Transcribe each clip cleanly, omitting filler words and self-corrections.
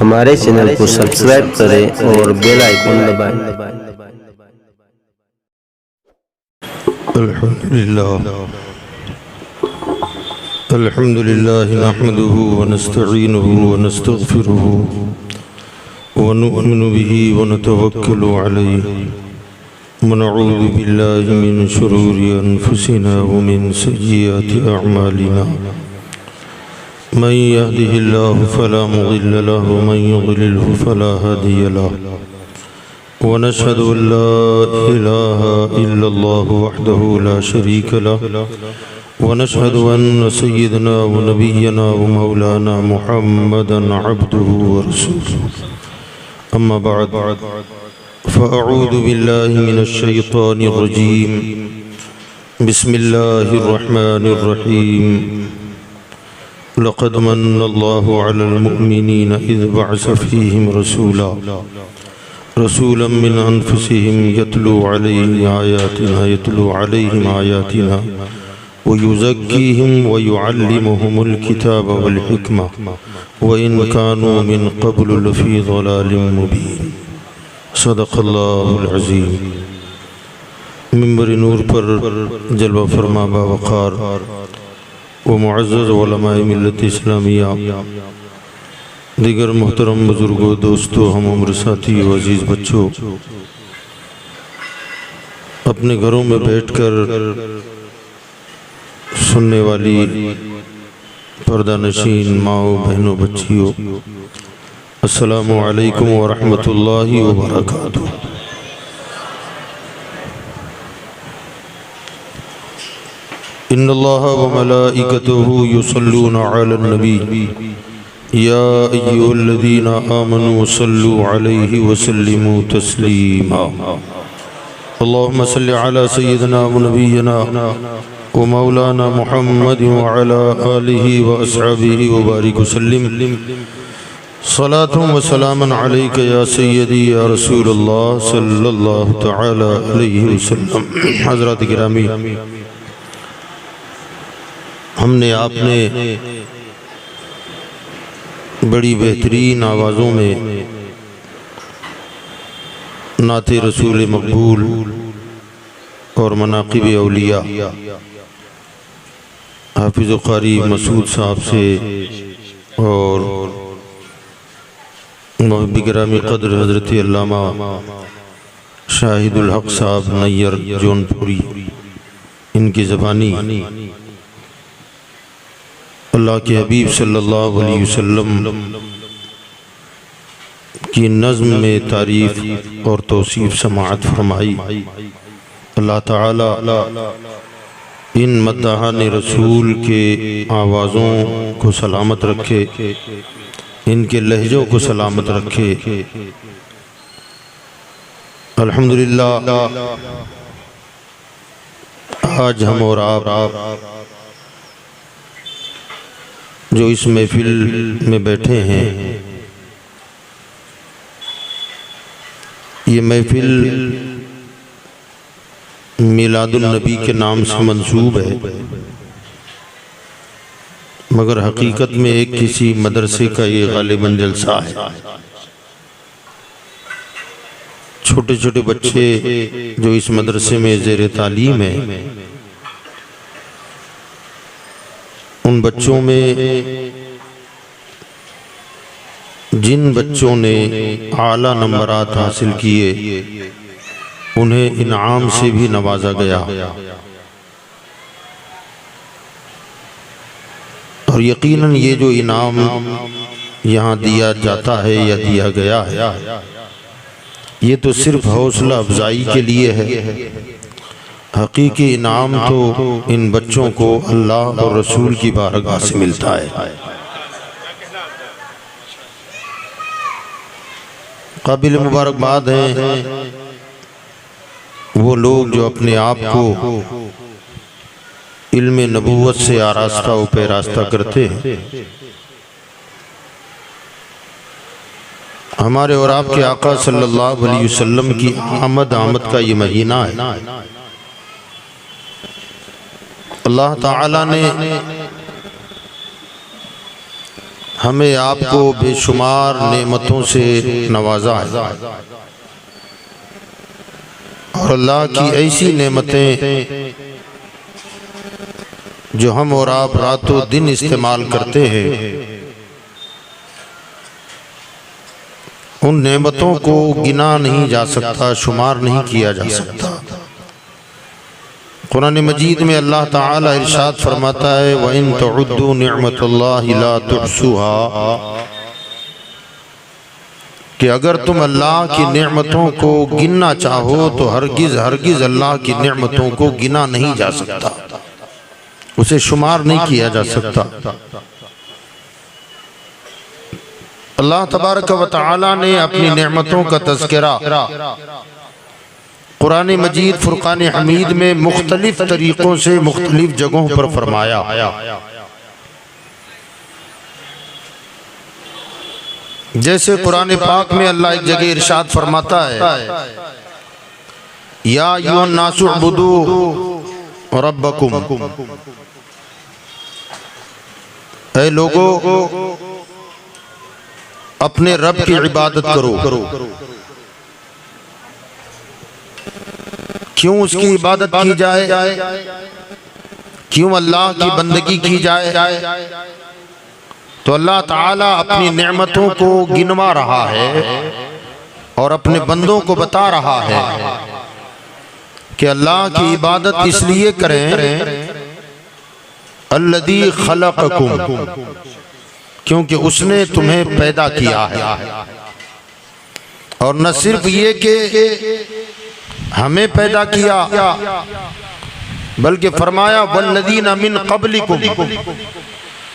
हमारे चैनल को सब्सक्राइब करें और बेल आइकन दबाएं। अल्हम्दुलिल्लाह नहमदुहु व नस्तईनुहु व नस्तगफिरुहु व नु'मिनु बिही व नतवक्कलु अलैहि व नऊज़ु बिल्लाहि मिन शुरूरि अनफुसिना व मिन सय्यिआति अअमालिना मन यहदिहिल्लाहु फला मुदिल्ल लहु व मन युद्लिल्हु फला हादिय लहु व नशहदु अन ला इलाहा इल्लल्लाहु वहदहु ला शरीक लहु व नशहदु अन्न सय्यदना व नबिय्यना व मौलाना मुहम्मदन अब्दुहु व रसूलुहु अम्मा बअद फ़अऊज़ु बिल्लाहि मिनश शैतानिर रजीम बिस्मिल्लाहिर रहमानिर रहीम लक़द मन्नल्लाहु अलल मुअमिनीन इज़ बअस फ़ीहिम रसूलन मिन अनफुसिहिम यतलू अलैहिम आयातिना व युज़क्कीहिम व युअल्लिमुहुमुल किताब वल हिकमा व इन कानू मिन क़ब्लु लफ़ी ज़लालिम मुबीन। सदक़ल्लाहुल अज़ीम। मिंबर नूर पर जलवा फरमा बावक़ार व मुअज़्ज़ज़ उलमाए मिल्लत इस्लामिया, दीगर मोहतरम बुजुर्गों, दोस्तों, हम उम्र साथी व अजीज़ बच्चों, अपने घरों में बैठकर सुनने वाली पर्दा नशीन माओ बहनों बच्चियों, अस्सलामु अलैकुम व रहमतुल्लाहि व बरकातुहू। इन्नल्लाह व मलाइकतहु युसल्लूना अलन नबी या अय्युहल्लज़ीना आमनू सल्लू अलैहि व सल्लिमू तस्लीमा। अल्लाहुम्मा सल्लि अला सय्यिदिना व नबिय्यिना व मौलाना मुहम्मद व अला आलिहि व अस्हाबिहि व बारिक वसल्लिम। सलातुम व सलामन अलैका या सय्यदी या रसूलल्लाह सल्लल्लाहु तआला अलैहि वसल्लम। हज़रात गिरामी, हमने आपने बड़ी बेहतरीन आवाज़ों में नाते रसूल मकबूल और मनाक़िब औलिया हाफिज़ क़ारी मसूद साहब से और मुहब्बी गिरामी क़द्र हज़रत अल्लामा शाहिदुल हक़ साहब नैयर जौनपुरी, इनकी ज़बानी अल्लाह के हबीब सल्लल्लाहु अलैहि वसल्लम की नज़्म में तारीफ़ और तौसीफ़ समाअत फरमाई। अल्लाह ताला इन मद्दाहान रसूल के आवाज़ों को सलामत रखे, इनके लहजों को सलामत रखे। अल्हम्दुलिल्लाह, आज हम और आप जो इस महफिल में बैठे हैं, ये महफिल मिलादुल नबी के नाम से मंसूब है, मगर हकीकत में एक किसी मदरसे का ये गालिबन जलसा है। छोटे छोटे बच्चे जो इस मदरसे में ज़ेर तालीम है, उन बच्चों में जिन बच्चों ने आला नंबरात हासिल किए, उन्हें इनाम से भी नवाजा गया। और यकीनन ये जो इनाम यहाँ दिया जाता है या दिया गया है, ये तो सिर्फ हौसला अफजाई के लिए है। हकीकी इनाम तो इन बच्चों को अल्लाह और रसूल की बारगाह से मिलता है। काबिल मुबारकबाद हैं वो लोग जो अपने आप को इल्म नबूवत से आरास्ता व पैरास्ता करते हैं। हमारे और आपके आका सल्लल्लाहु अलैहि वसल्लम की आमद का ये महीना है। अल्लाह ताला ने हमें आपको बेशुमार नेमतों से नवाजा है और अल्लाह की ऐसी नेमतें जो हम और आप रातों दिन इस्तेमाल करते हैं, उन नेमतों को गिना नहीं जा सकता, शुमार नहीं किया जा सकता। कुरान मजीद में अल्लाह ताला इरशाद फरमाता है, व इन तउद्दू निअमतल्लाहि ला तुहसूहा, कि अगर तुम अल्लाह की नेमतों को गिनना चाहो तो हरगिज हरगिज अल्लाह की नेमतों को गिना नहीं जा सकता, उसे शुमार नहीं किया जा सकता। अल्लाह तबारक व तआला ने अपनी नेमतों का तज़किरा कुरान मजीद फुरकान हमीद में मुख्तलिफ तरीक़ों से मुख्तलिफ जगहों पर फरमाया। जैसे कुरान पाक में अल्लाह एक जगह इरशाद फरमाता है, या अय्युहन नासु उअ्बुदू रब्बकुम, ऐ लोगो अपने रब की इबादत करो। क्यों उसकी इबादत की जाए, क्यों अल्लाह की बंदगी की जाए? तो अल्लाह ताला अपनी नेमतों को गिनवा रहा है और अपने बंदों को बता रहा है कि अल्लाह की इबादत इसलिए करें, अल्लज़ी खलक़कुम, क्योंकि उसने तुम्हें पैदा किया है। और न सिर्फ ये कि हमें पैदा किया, बल्कि फरमाया वल्लज़ीना मिन क़ब्लिकुम,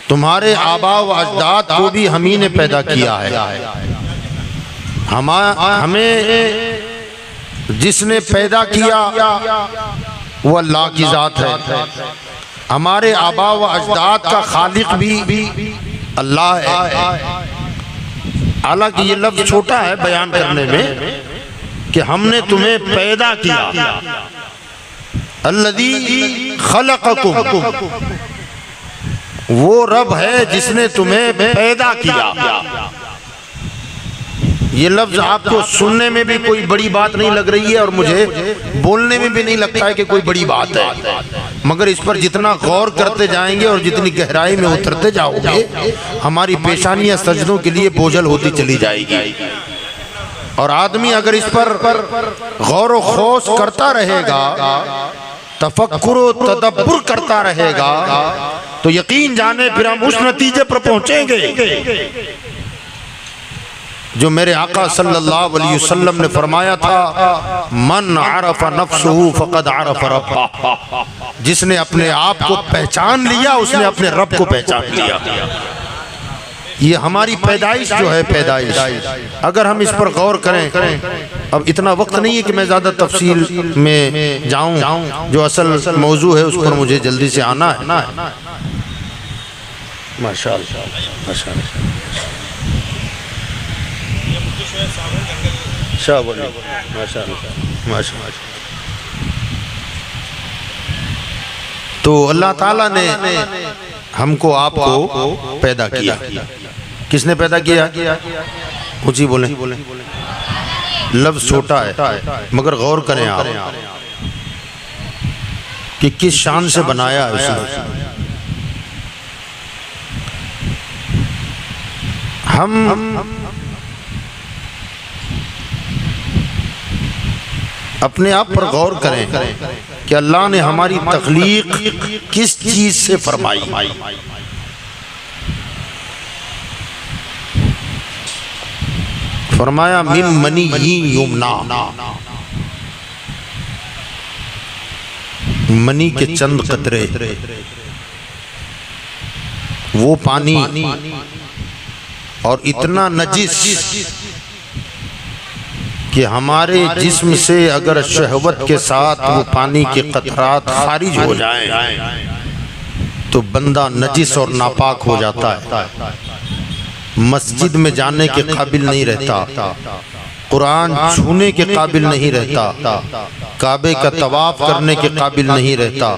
तुम्हारे आबा व अजदाद को भी हम ही ने पैदा किया है। हमें जिसने पैदा किया वो अल्लाह की ज़ात है। हमारे आबा व अजदाद का खालिक भी अल्लाह है। हालांकि ये लफ्ज़ छोटा है बयान करने में कि हमने तुम्हें पैदा किया, अल्लज़ी खलक़कुम, वो रब है जिसने तुम्हें पैदा किया। ये लफ्ज़ आपको सुनने में भी कोई बड़ी बात नहीं लग रही है और मुझे बोलने में भी नहीं लगता है कि कोई बड़ी बात है, मगर इस पर जितना गौर करते जाएंगे और जितनी गहराई में उतरते जाओगे, हमारी पेशानियां सजदों के लिए बोझल होती चली जाएगी। और आदमी अगर इस पर गौर व खौस करता रहेगा, तफक्कुर व तदब्बुर करता रहेगा, तो यकीन जाने फिर हम उस नतीजे पर पहुंचेंगे जो मेरे आका सल्लल्लाहु अलैहि वसल्लम ने फरमाया था, मन अरफ़ नफ्सहु फ़क़द अरफ़ रब्बह, जिसने अपने आप को पहचान लिया उसने अपने रब को पहचान लिया। ये हमारी पैदाइश जो है, पैदाइश अगर हम इस पर गौर करें, अब इतना वक्त नहीं है कि मैं ज़्यादा तफसील में जाऊं, जो असल मौजू है उस पर मुझे जल्दी से आना है। माशाअल्लाह माशाअल्लाह, तो अल्लाह ताला ने हमको आपको पैदा किया। किसने पैदा किया? ऊंची बोले, लफ्ज़ छोटा है मगर गौर करें आप कि किस शान से बनाया है उसने। हम अपने आप पर गौर करें कि अल्लाह ने हमारी तख्लीक किस चीज से फरमाई। फरमाया मिन मनी युमना, मनी के चंद कतरे, वो पानी और इतना नजिस कि हमारे जिस्म से अगर शहवत के साथ वो पानी के कतरात खारिज हो जाएं तो बंदा नजिस और नापाक हो जाता है। मस्जिद में जाने के काबिल नहीं रहता, कुरान छूने के काबिल नहीं रहता, काबे का तवाफ करने के काबिल नहीं रहता,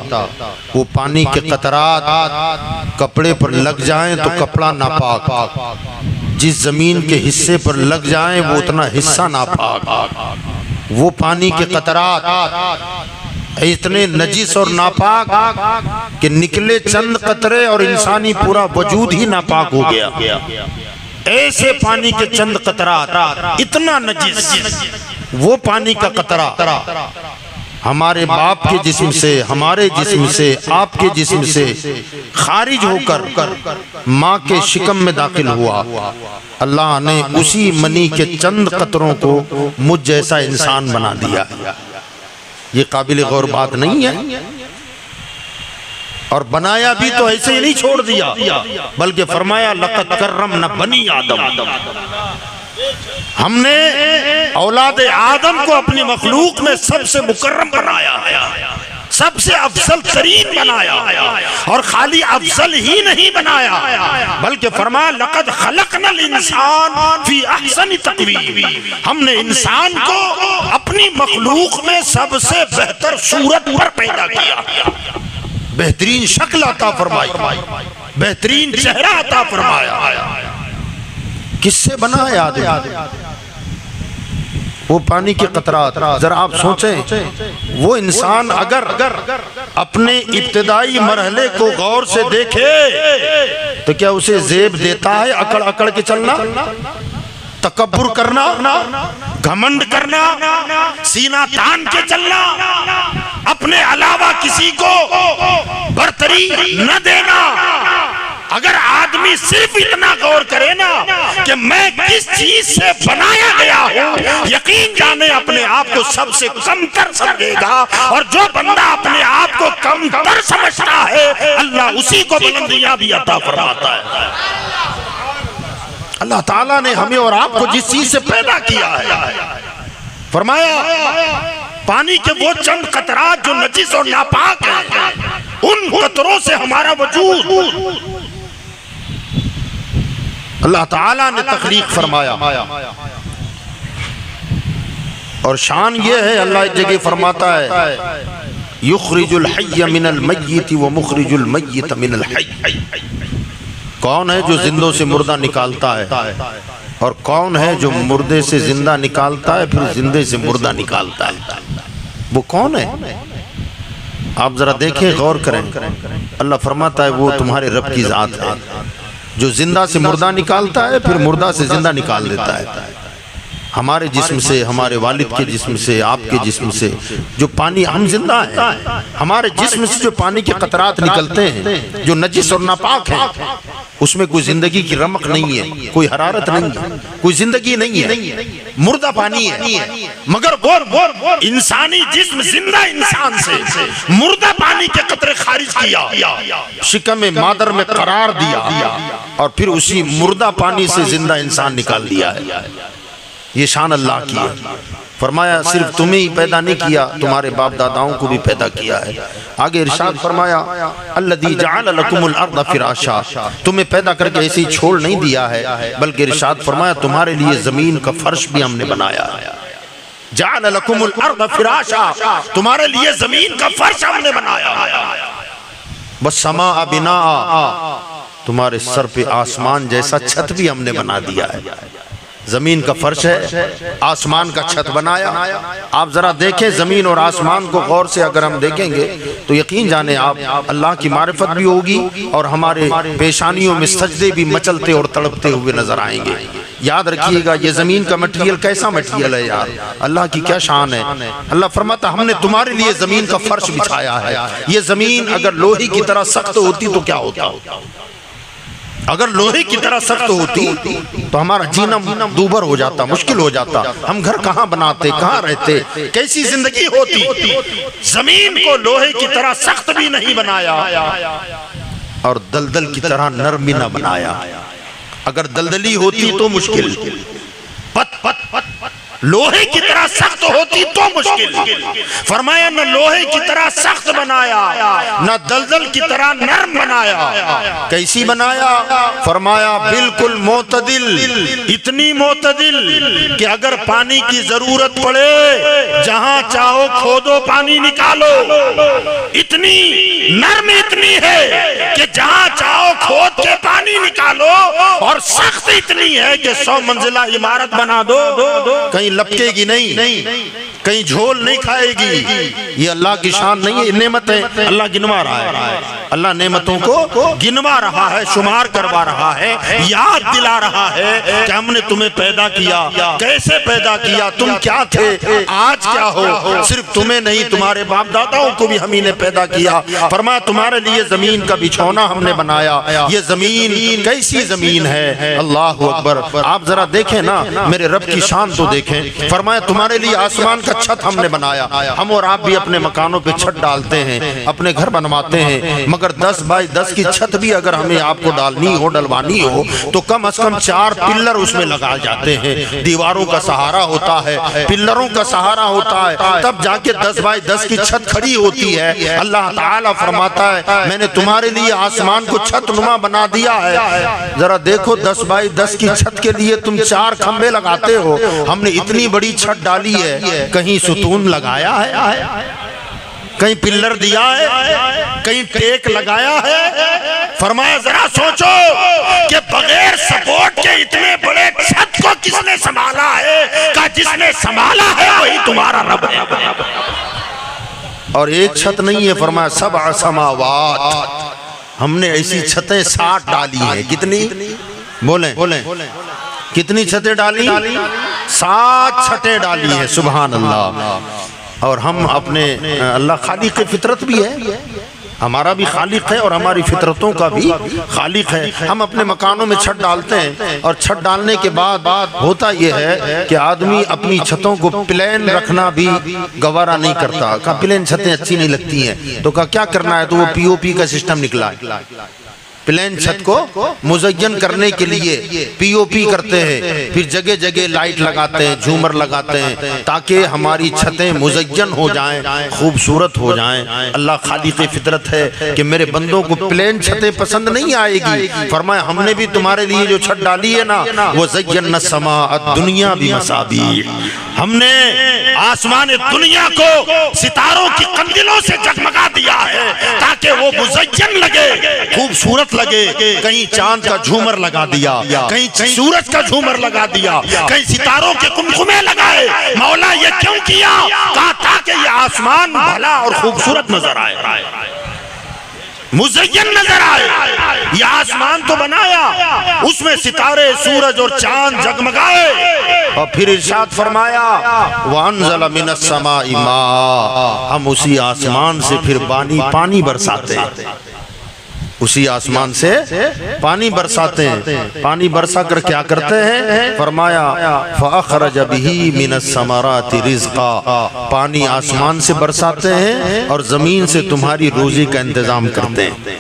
वो पानी के कतरात कपड़े पर लग जाएं तो कपड़ा नापाक, जिस जमीन के हिस्से पर लग जाएं वो उतना हिस्सा नापाक, वो पानी के कतरात इतने नजिस और नापाक कि निकले चंद कतरे और इंसानी पूरा वजूद ही नापाक हो गया। ऐसे पानी के चंद कतरात इतना नजिस, वो पानी का कतरा हमारे बाप के जिस्म से, हमारे जिस्म से, आपके जिस्म से खारिज होकर माँ के शिकम में दाखिल हुआ। अल्लाह ने उसी मनी के चंद कतरों को मुझ जैसा इंसान बना दिया। ये काबिल गौर बात नहीं है। और बनाया भी तो ऐसे ही नहीं छोड़ दिया, बल्कि फरमाया लक़द कर्रमना बनी आदम, हमने औलाद आदम को अपनी मखलूक में सबसे मुकर्रम बनाया, सबसे अफजल तरीन बनाया। और खाली अफजल ही नहीं बनाया, बल्कि फरमाया लक़द खलक़नल इंसान फी अहसनि तक़वीम, हमने इंसान को अपनी मखलूक में सबसे बेहतर सूरत पर पैदा किया, बेहतरीन शक्ल अता फरमाई, बेहतरीन चेहरा अता फरमाया। किससे बनाया आदम? वो पानी के कतरात। जरा आप सोचें, वो इंसान अगर अपने इब्तिदाई मरहले को गौर से देखे तो क्या उसे जेब देता है अकड़ अकड़ के चलना, तकब्बुर करना, घमंड करना, सीना तान के चलना, अपने अलावा किसी को बरतरी न देना? अगर आदमी सिर्फ इतना गौर करे ना कि मैं किस चीज से बनाया गया हूँ, यकीन जाने अपने आप को सबसे कमतर समझेगा। और जो बंदा अपने आप को कमतर समझता है, अल्लाह उसी को बुलंदियां भी अता फरमाता है। अल्लाह ताला ने हमें और आपको जिस चीज से पैदा किया है, फरमाया पानी के वो चंद कतरात जो नजिस और नापाक हैं, उन कतरों से हमारा वजूद अल्लाह ताला ने तख्लीक फरमाया। और शान ये है, अल्लाह एक जगह फरमाता है युखरिजुल हय्य मिनल मय्यित व मुखरिजुल मय्यित मिनल हय्य। कौन है जो जिंदों से मुर्दा निकालता है, और कौन है जो मुर्दे से जिंदा निकालता है, फिर जिंदे से मुर्दा निकालता है? वो कौन है? आप जरा देखें, गौर करें। अल्लाह फरमाता है वो तुम्हारे रब की जात है जो जिंदा से मुर्दा निकालता है, फिर मुर्दा से जिंदा निकाल देता है। हमारे जिस्म से, हमारे वालिद के जिस्म से, आपके जिस्म से जो पानी, हम जिंदा हैं, हमारे जिस्म से जो पानी के कतरात निकलते हैं जो नजिस और नापाक है, उसमें कोई जिंदगी की रमक नहीं है, कोई हरारत नहीं है, कोई जिंदगी नहीं है, मुर्दा पानी है। मगर वो इंसानी जिस्म जिंदा इंसान से मुर्दा पानी के कतरे खारिज किया, शिकम मादर में करार दिया, और फिर उसी मुर्दा पानी से जिंदा इंसान निकाल दिया है। ये शान अल्लाह की है। फरमाया सिर्फ तुम्हें ही पैदा नहीं किया, तुम्हारे बाप दादाओं को भी पैदा किया है। आगे इरशाद फरमाया अल्लज़ी जअल लकुमुल अर्द फिराशा, तुम्हें पैदा करके ऐसे ही छोड़ नहीं दिया है, बल्कि इरशाद फरमाया तुम्हारे लिए जमीन का फर्श भी हमने बनाया है। जअल लकुमुल अर्द फिराशा, तुम्हारे लिए जमीन का फर्श हमने बनाया। बस समा बिना, तुम्हारे सर पे आसमान जैसा छत भी हमने बना दिया है। जमीन का फर्श है, आसमान का छत बनाया। आप जरा देखें जमीन और आसमान को गौर से, अगर हम देखेंगे तो यकीन जाने आप अल्लाह की मारिफत भी होगी, और हमारे पेशानियों में सजदे भी मचलते और तड़पते हुए नजर आएंगे। याद रखिएगा ये जमीन का मटेरियल कैसा मटेरियल है यार, अल्लाह की क्या शान है। अल्लाह फरमाता हमने तुम्हारे लिए जमीन का फर्श बिछाया है। ये जमीन अगर लोहे की तरह सख्त होती तो क्या होता? अगर लोहे की तरह सख्त होती तो हमारा जीना दूभर हो जाता, मुश्किल हो जाता। हम घर कहाँ बनाते, कहाँ रहते, कैसी जिंदगी होती। जमीन को लोहे की तरह सख्त भी नहीं बनाया, और दलदल की तरह नरम भी न बनाया। अगर दलदली होती तो मुश्किल, पत पत पत पत लोहे की तरह सख्त होती तो मुश्किल। फरमाया न लोहे की तरह सख्त बनाया, न दलदल की तरह नरम बनाया। कैसी बनाया? फरमाया बिल्कुल मोतदिल, इतनी मोतदिल कि अगर पानी की जरूरत पड़े जहां चाहो खोदो पानी निकालो। इतनी नरम इतनी है कि जहां चाहो खोद के पानी निकालो। और सख्त इतनी है कि 100 मंजिला इमारत बना दो, कहीं लपकेगी नहीं, कहीं झोल नहीं खाएगी। ये अल्लाह की शान नहीं है, नेमत है। अल्लाह गिनवा रहा है, अल्लाह नेमतों को गिनवा रहा है, शुमार करवा रहा है, याद दिला रहा है कि हमने तुम्हें पैदा किया, कैसे पैदा किया, तुम क्या थे, आज क्या हो। सिर्फ तुम्हें नहीं, तुम्हारे बाप दादाओं को भी हम ही ने पैदा किया। फरमाया तुम्हारे लिए जमीन का बिछौना हमने बनाया। ये जमीन कैसी जमीन है, अल्लाह अकबर। आप जरा देखें ना, मेरे रब की शान तो देखें। फरमाया तुम्हारे लिए आसमान का छत हमने बनाया। हम और आप भी अपने मकानों पे छत डालते हैं, अपने घर बनवाते हैं, मगर 10 बाई 10 की छत भी अगर हमें आपको डालनी हो, डलवानी हो, तो कम से कम 4 पिल्लर उसमें लगाए जाते हैं। दीवारों का सहारा होता है, पिल्लरों का सहारा होता है, तब जाके 10 बाई 10 की छत खड़ी होती है। अल्लाह ताला फरमाता है मैंने तुम्हारे लिए आसमान को छत नुमा बना दिया है। जरा देखो 10 बाई 10 की छत के लिए तुम 4 खंबे लगाते हो, हमने इतनी बड़ी छत डाली है, कहीं सुतून लगाया है, कहीं पिल्लर दिया है, कहीं टेक लगाया है। फरमाया जरा सोचो कि बगैर सपोर्ट के इतने बड़े छत को किसने संभाला है? का जिसने संभाला है वही तुम्हारा रब है। और एक छत नहीं है, फरमाया सबअ समावात, हमने ऐसी छतें 60 डाली हैं। कितनी? बोले कितनी छतें डाली? 7 छतें डाली है। सुभान अल्लाह। और हम अपने अल्लाह खालिक की फितरत भी है, हमारा भी खालिक है और हमारी फितरतों का भी खालिक है। हम अपने मकानों में छत डालते हैं और छत डालने के बाद होता यह है कि आदमी अपनी छतों को प्लेन रखना भी गवारा नहीं करता। कहा प्लेन छतें अच्छी नहीं लगती हैं, तो कहा क्या करना है, तो वो पीओपी का सिस्टम निकला है। प्लेन छत को मुज़य्यन करने के लिए पीओपी करते हैं, फिर जगह जगह लाइट लगाते हैं, झूमर लगाते हैं, ताकि हमारी छतें मुज़य्यन हो जाएं, खूबसूरत हो जाएं। अल्लाह खालिक़ फितरत है कि मेरे बंदों को प्लेन छतें पसंद नहीं आएगी। फरमाया हमने भी तुम्हारे लिए जो छत डाली है ना, वो ज़य्यना समा दुनिया भी मसाबी, हमने आसमान दुनिया को सितारों की कंदिलों से जगमगा दिया है ताकि वो मुज़य्यन लगे, खूबसूरत लगे। कहीं चांद का झूमर लगा दिया, कहीं सूरज का झूमर लगा दिया, कहीं सितारों के कुमकुमे लगाए। मौला ये क्यों किया? कहा ताकि ये आसमान भला और खूबसूरत नजर आए, मुज़य्यन नजर आए। ये आसमान तो बनाया, उसमें सितारे, सूरज और चांद जगमगाए। और फिर इरशाद फरमाया वअंज़ल मिनस समाई मा, हम उसी आसमान से फिर पानी बरसाते हैं, उसी आसमान से पानी बरसाते हैं। पानी बरसा कर क्या करते हैं? फरमाया फ़अख़रज बिही मिनस समराति रिज़्क़ा, पानी आसमान से बरसाते हैं और जमीन से तुम्हारी रोजी का इंतजाम करते हैं।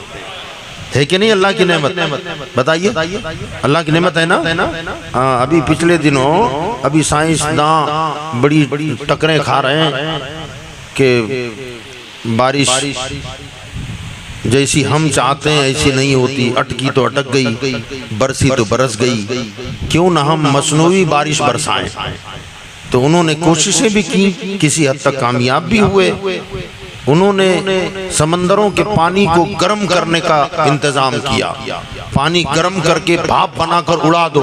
है कि नहीं अल्लाह की नेमत? बताइए, अल्लाह की नेमत है ना? हाँ, अभी पिछले दिनों अभी साइंसदान बड़ी टकरें खा रहे हैं कि बारिश जैसी हम चाहते हैं ऐसी नहीं होती, अटकी तो अटक गई, बरसी तो बरस गई, क्यों ना हम मसनूई बारिश बरसाएं। तो उन्होंने कोशिशें भी की, किसी हद तक कामयाब भी हुए। उन्होंने समंदरों के पानी को गर्म करने का इंतजाम किया, पानी गर्म करके भाप बनाकर उड़ा दो,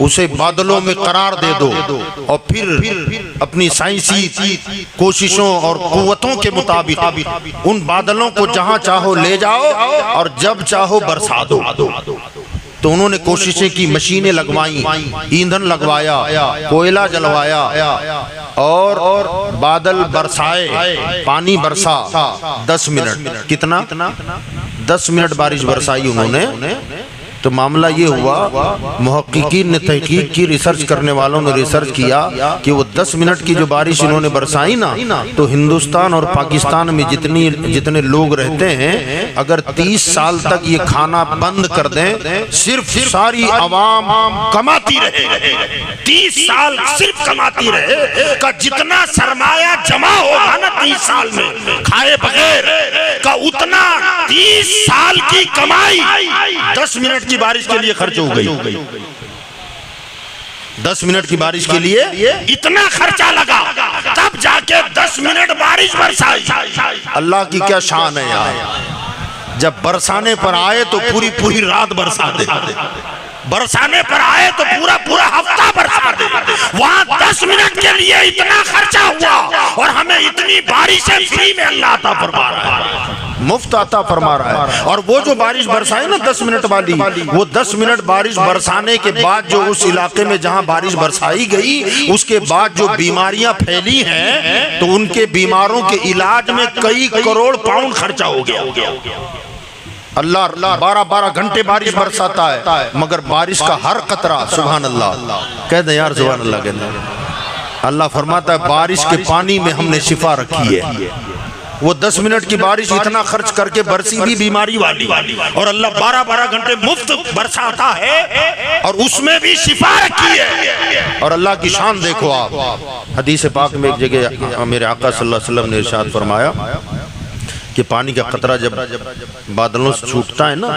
उसे बादलों में करार दे दो, और फिर अपनी साइंसी कोशिशों और कुव्वतों के मुताबिक उन बादलों को जहां चाहो ले जाओ और जब चाहो बरसा दो। तो उन्होंने कोशिशें की, मशीनें लगवाई, ईंधन लगवाया, कोयला जलवाया और बादल बरसाए, पानी बरसा 10 मिनट। कितना? 10 मिनट बारिश बरसाई उन्होंने। तो मामला ये हुआ, मुहक्किकीन ने तहकीक की, रिसर्च करने वालों ने रिसर्च किया कि वो 10 मिनट की जो बारिश इन्होंने बरसाई ना, तो हिंदुस्तान और पाकिस्तान में जितने लोग रहते हैं, अगर 30 साल तक ये खाना बंद कर दें, सिर्फ सारी आवाम कमाती रहे, 30 साल सिर्फ कमाती रहे, का जितना सरमाया जमा होगा ना 30 साल में खाए बगैर का, उतना 30 साल की कमाई 10 मिनट की बारिश के लिए खर्च हो गई। 10 मिनट की बारिश के लिए इतना खर्चा लगा, तब जाके 10 मिनट बारिश बरसाई। अल्लाह की क्या शान है यार। जब बरसाने पर आए तो पूरी पूरी रात बरसा दे, बरसाने पर आए तो पूरा पूरा हफ्ता बरसा दे। वहां 10 मिनट के लिए इतना खर्चा हुआ और हमें इतनी बारिशें फ्री में अल्लाह अता फरमा रहा है, मुफ्त अता फरमा रहा है। और वो जो बारिश बरसाई ना 10 मिनट वाली, वो 10 मिनट बारिश बरसाने के बाद जो उस इलाके में जहां बारिश बरसाई गई, उसके बाद जो बीमारियां फैली हैं, तो उनके बीमारों के इलाज में कई करोड़ पाउंड खर्चा हो गया। अल्लाह 12-12 घंटे बारिश बरसाता है, मगर बारिश का हर कतरा, सुभान अल्लाह कह दे यार, सुभान अल्लाह कहते हैं। अल्लाह फरमाता है बारिश के पानी में हमने शिफा रखी है। वो 10 मिनट की बारिश इतना खर्च करके बरसी भी बीमारी वाली, और अल्लाह 12-12 घंटे मुफ्त बरसाता है और उसमें भी शिफा रखी है। और अल्लाह की शान देखो आप। हदीस पाक में एक जगह मेरे आका सल्लल्लाहु अलैहि वसल्लम ने इरशाद फरमाया कि पानी का कतरा जब बादलों से छूटता है ना,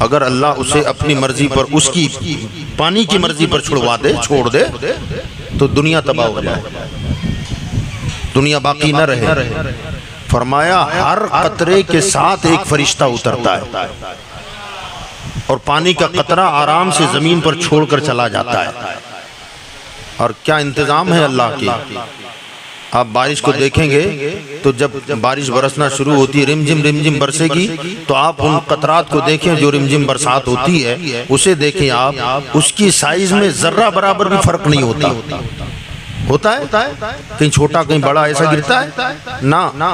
अगर अल्लाह उसे अपनी मर्जी पर, उसकी पानी की मर्जी पर छोड़ दे तो दुनिया तबाह हो जाए, दुनिया बाकी न रहे। फरमाया हर कतरे के साथ एक फरिश्ता उतरता है और पानी का कतरा आराम से जमीन पर छोड़कर चला जाता है। और क्या इंतजाम है अल्लाह की। आप बारिश को देखेंगे तो जब बारिश बरसना शुरू होती है, रिमझिम बरसेगी, तो आप उन कतरात को देखें जो रिमझिम बरसात होती है, उसे देखें आप, उसकी साइज में जर्रा बराबर भी फर्क नहीं होता है कहीं छोटा कहीं बड़ा ऐसा गिरता है ना।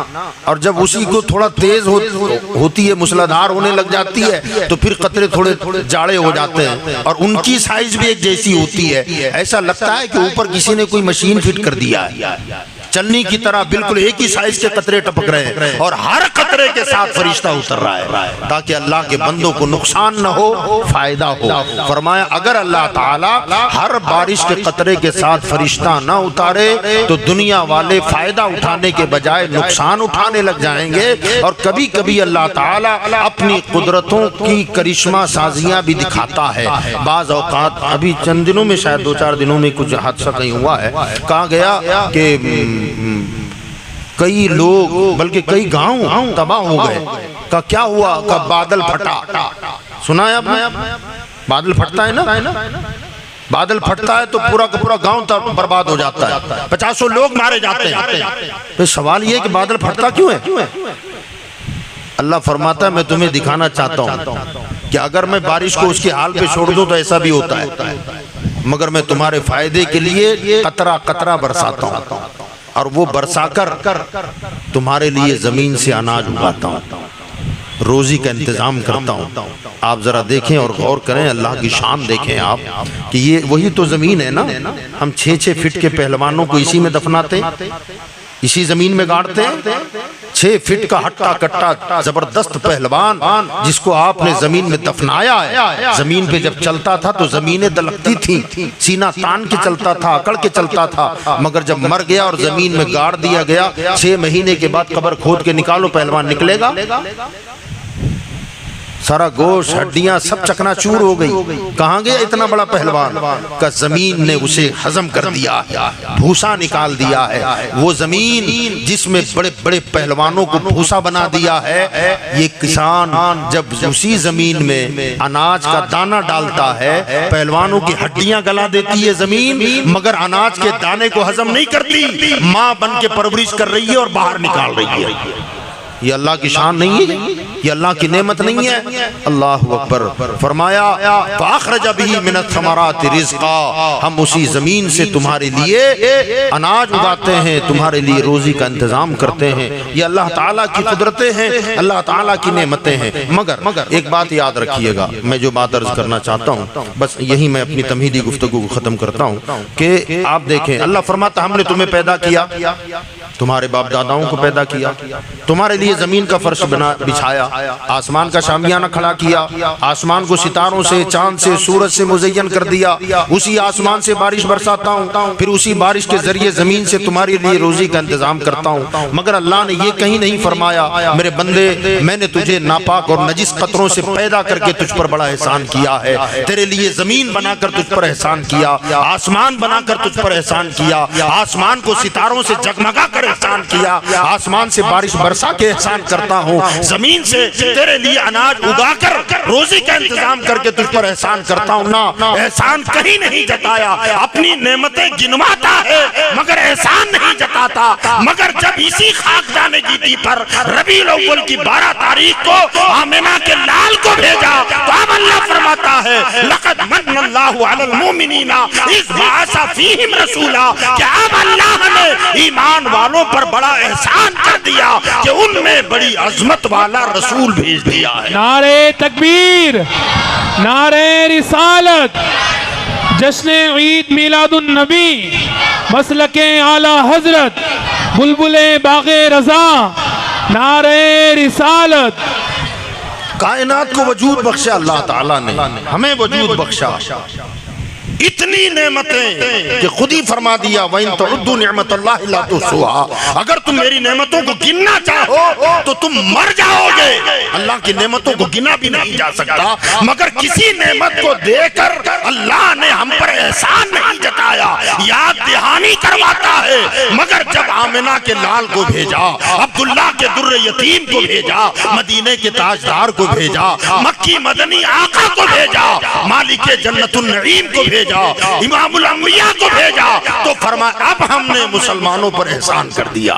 और जब उसी को थोड़ा तेज होती है, मूसलाधार होने लग जाती है, तो फिर कतरे थोड़े जाड़े हो जाते हैं और उनकी साइज भी एक जैसी होती है। ऐसा लगता है कि ऊपर किसी ने कोई मशीन फिट कर दिया है, चन्नी की तरह बिल्कुल एक ही साइज के कतरे टपक रहे हैं और हर कतरे के साथ फरिश्ता उतर रहा है, ताकि अल्लाह के बंदों को नुकसान न हो, फायदा हो। फरमाया अगर अल्लाह ताला हर बारिश के कतरे के साथ फरिश्ता न उतारे तो दुनिया वाले फायदा उठाने के बजाय नुकसान उठाने लग जाएंगे। और कभी कभी अल्लाह ताला अपनी कुदरतों की करिश्मा साजियां भी दिखाता है। बाज औकात, अभी चंद दिनों में, शायद 2-4 दिनों में कुछ हादसा कहीं हुआ है, कहा गया कि कई लोग, बल्कि कई गांव तबाह हो गए। का क्या हुआ? का बादल फटा। सुना है आपने? बादल फटता है ना, बादल फटता है तो पूरा का पूरा गांव बर्बाद हो जाता है, 50 लोग मारे जाते हैं। तो सवाल ये कि बादल फटता क्यों है? अल्लाह फरमाता है मैं तुम्हें दिखाना चाहता हूँ कि अगर मैं बारिश को उसके हाल पे छोड़ दूं तो ऐसा भी होता है, मगर मैं तुम्हारे फायदे के लिए कतरा कतरा बरसाता हूँ और वो बरसाकर तुम्हारे लिए जमीन से अनाज उगाता हूँ, रोजी का इंतजाम करता हूँ। आप जरा देखें और गौर करें, अल्लाह की शान देखें आप कि ये वही तो जमीन है ना। हम 6-6 फीट के पहलवानों को इसी में दफनाते, इसी जमीन में गाड़ते हैं। 6 फीट का हट्टा कट्टा जबरदस्त पहलवान जिसको आपने जमीन में दफनाया है, जमीन पे जब चलता था तो जमीनें दलकती थी, सीना तान के चलता था, अकड़ के चलता था, मगर जब मर गया और जमीन में गाड़ दिया गया, 6 महीने के बाद कब्र खोद के निकालो, पहलवान निकलेगा? सारा गोश्त हड्डियां सब चकनाचूर हो गई। कहाँ गया इतना बड़ा पहलवान? का जमीन ने उसे हजम कर दिया है, भूसा निकाल दिया है। वो जमीन जिसमें बड़े बड़े पहलवानों को भूसा बना दिया है, ये किसान जब उसी जमीन में अनाज का दाना डालता है, पहलवानों की हड्डियां गला देती है जमीन, मगर अनाज के दाने को हजम नहीं करती। माँ बन के परवरिश कर रही है और बाहर निकाल रही है। ये अल्लाह की शान नहीं है? ये अल्लाह की नेमत नहीं है? अल्लाह अकबर। फरमाया फ़अख़रज बिही मिनत थमराति रिज़्क़ा, हम उसी जमीन से तुम्हारे लिए अनाज उगाते हैं, तुम्हारे लिए रोजी का इंतजाम करते हैं। ये अल्लाह ताला की कुदरतें हैं, अल्लाह ताला की नेमतें हैं। मगर एक बात याद रखिएगा, मैं जो बात अर्ज करना चाहता हूँ बस यही मैं अपनी तमहीदी गुफ्तगू को खत्म करता हूँ कि आप देखें, अल्लाह फरमाता हमने तुम्हें पैदा किया, तुम्हारे बाप दादाओं को पैदा किया, तुम्हारे लिए जमीन का फर्श बना बिछाया, आसमान का शामियाना खड़ा किया, आसमान को सितारों से, चांद से, सूरज से मुज़य्यन कर दिया, उसी आसमान से बारिश बरसाता हूँ, फिर उसी बारिश के जरिए जमीन से तुम्हारे लिए रोजी का इंतजाम करता हूँ। मगर अल्लाह ने ये कहीं नहीं फरमाया मेरे बंदे मैंने तुझे नापाक और नजिस कतरों से पैदा करके तुझ पर बड़ा एहसान किया है, तेरे लिए जमीन बनाकर तुझ पर एहसान किया, आसमान बनाकर तुझ पर एहसान किया, आसमान को सितारों से जगमगा कर एहसान किया, आसमान से बारिश बरसा के एहसान करता हूँ, जमीन से तेरे लिए अनाज उगाकर रोजी का इंतजाम करके तुझ पर एहसान करता हूँ ना। एहसान कहीं नहीं जताया, अपनी नेमतें गिनवाता है मगर एहसान नहीं जताता। मगर जब इसी खाकदाने की पर रबीउल अव्वल की 12 तारीख को आमिना के लाल को भेजा तो अब अल्लाह फरमाता है लक़द मन्नल्लाहु अलल मुमिनीना इज़ बअसा फ़ीहिम रसूला, क्या अब अल्लाह ने ईमान वालों पर बड़ा एहसान कर दिया कि उनमें बड़ी अजमत वाला रसूल भेज दिया है। नारे तकबीर, नारे रिसालत, जश्न ईद मिलादुन नबी, मसलके आला हजरत, बुलबुले बागे रजा, नारे रिसालत। कायनात को वजूद बख्शा अल्लाह ताला ने, हमें वजूद बख्शा, इतनी नेमतें कि खुद ही फरमा दिया वइन तउद्दु निअमतल्लाहि ला तुहसूहा, अगर तुम मेरी नेमतों को गिनना चाहो तो तुम मर जाओगे। अल्लाह की नेमतों को गिना भी नहीं जा सकता, मगर किसी नेमत को देकर अल्लाह ने हम पर एहसान नहीं जताया, याद दहानी करवाता है। मगर जब आमिना के लाल को भेजा, अब्दुल्लाह के दुर्र यतीम को भेजा, मदीने के ताजदार को भेजा, मक्की मदनी आका को भेजा, मालिक जन्नतुन नईम को भेजा, इमामुल अंबिया को भेजा, तो फरमाया अब हमने मुसलमानों पर एहसान कर दिया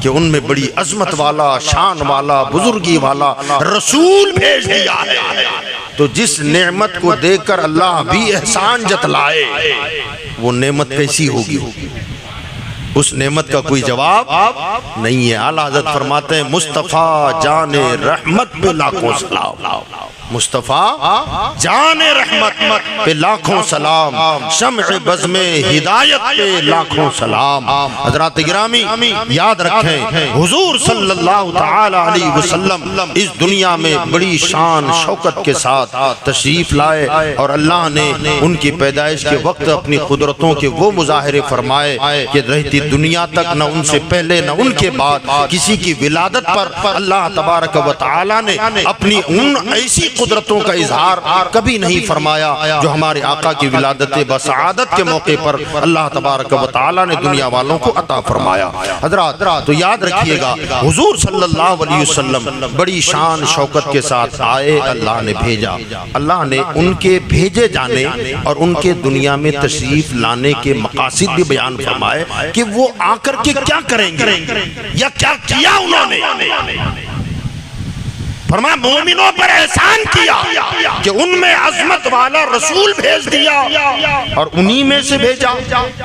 कि उनमें बड़ी अजमत वाला, शान वाला, बुजुर्गी वाला रसूल भेज दिया है। तो जिस नेमत को देखकर अल्लाह भी एहसान जतलाए वो नेमत कैसी होगी? उस नेमत का कोई जवाब नहीं है। आला हज़रत फरमाते हैं मुस्तफ़ा जाने रहमत पे लाखों सलाम, मुस्तफ़ा जाने रहमत पे लाखों सलाम, शम्अ बज़्म हिदायत पे लाखों सलाम। हज़रात गिरामी याद रखें हुजूर सल्लल्लाहु तआला अलैहि वसल्लम इस दुनिया में बड़ी शान शौकत के साथ तशरीफ लाए और अल्लाह ने उनकी पैदाइश के वक्त अपनी कुदरतों के वो मुजाहिरे फरमाए कि रहती दुनिया तक न उनसे पहले न उनके बाद किसी की विलादत पर अल्लाह तबारक व तआला ने अपनी उन ऐसी कुदरतों का इजहार कभी नहीं फरमाया जो हमारे आका की विलादत बसआदत के मौके पर अल्लाह तबारक व तआला ने दुनिया वालों को अता फरमाया। हज़रात तो याद रखिएगा हुजूर सल्लल्लाहु अलैहि वसल्लम बड़ी शान शौकत के साथ आए, अल्लाह ने भेजा, अल्लाह ने उनके भेजे जाने और उनके दुनिया में तशरीफ लाने के मकासिद भी बयान फरमाए कि वो आकर के क्या करेंगे या क्या किया उन्होंने। फरमाया मोमिनों पर एहसान किया कि उनमें अजमत वाला रसूल भेज दिया और उन्हीं में से भेजा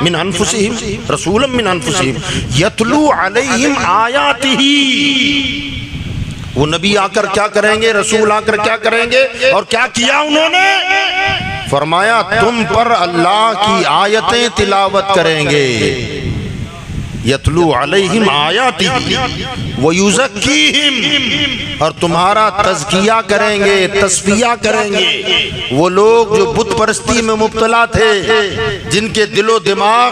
मिन अनफुसिहिम रसूलन मिन अनफुसिहिम यतलू अलैहिम आयातिही। वो नबी आकर क्या करेंगे, रसूल आकर क्या करेंगे और क्या किया उन्होंने? फरमाया तुम पर अल्लाह की आयतें तिलावत करेंगे, यतलू अलैहिम आयातिही व युज़क्कीहिम, और तुम्हारा तज़किया करेंगे, तस्फिया करेंगे। वो लोग जो बुत परस्ती में मुब्तला थे, जिनके दिलो दिमाग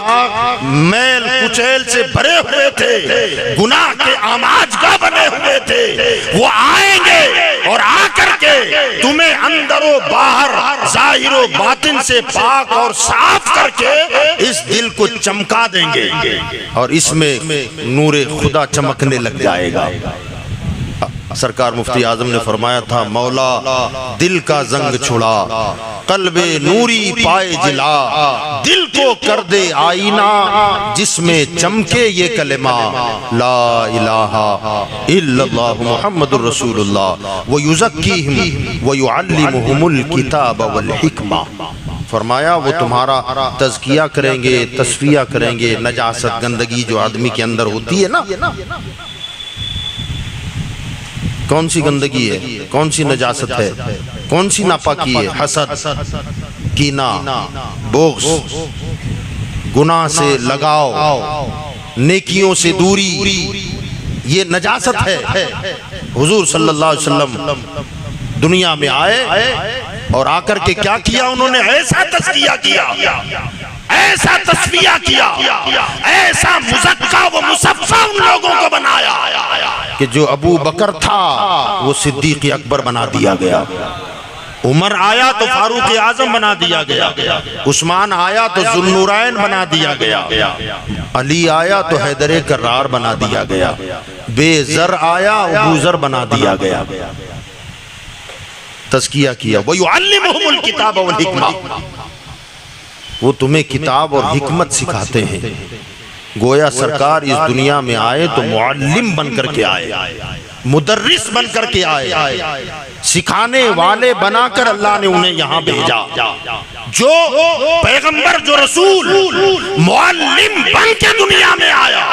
मैल कुचैल से भरे हुए थे, गुनाह के आमाजगा बने हुए थे, वो आएंगे और आकर के तुम्हें अंदरो बाहर ज़ाहिरो बातिन से पाक और साफ करके इस दिल को चमका देंगे और इसमें नूरे खुदा चमकने लग जाएगा। सरकार मुफ्ती आजम ने फरमाया था, मौला दिल का जंग छुड़ा, कल्बे नूरी पाए जिला, दिल को कर दे आईना जिसमें चमके ये कलेमा, ला इलाहा इल्लल्लाह मुहम्मदुर रसूलुल्लाह व युज़क्कीहिम व युअल्लिमुहुमुल किताब वल हिकमा। फरमाया वो तुम्हारा तज़किया करेंगे, तस्फिया करेंगे, नजासत गंदगी जो आदमी के अंदर होती है ना, कौन सी गंदगी है, कौन सी नजासत है, कौन सी नापाकी है, हसद, कीना, बोग्स, गुनाह से लगाव, नेकियों से दूरी, ये नजासत है। हुजूर सल्लल्लाहु अलैहि वसल्लम दुनिया में आए और आकर के क्या किया, उन्होंने ऐसा तज़किया किया, ऐसा तस्फिया किया, ऐसा मुज़क्का व मुसफ़्फ़ा उन लोगों को बनाया कि जो अबू बकर था वो सिद्दीक़ अकबर बना दिया गया, उमर आया तो फारूक आजम बना दिया गया, उस्मान आया तो ज़ुन्नूरैन बना दिया गया, अली आया तो हैदर कर्रार बना दिया गया, बेज़र आया अबू ज़र बना दिया गया। तज़किया किया, व युअल्लिमुहुमुल किताब वल हिकमा, वो तुम्हें किताब और हिकमत सिखाते हैं। गोया सरकार इस दुनिया में आए तो मुअल्लिम बन करके आए, मुदर्रिस बन करके आए, सिखाने वाले बनाकर अल्लाह ने उन्हें यहाँ भेजा। जो पैगंबर, जो रसूल मुअल्लिम बन के दुनिया में आया,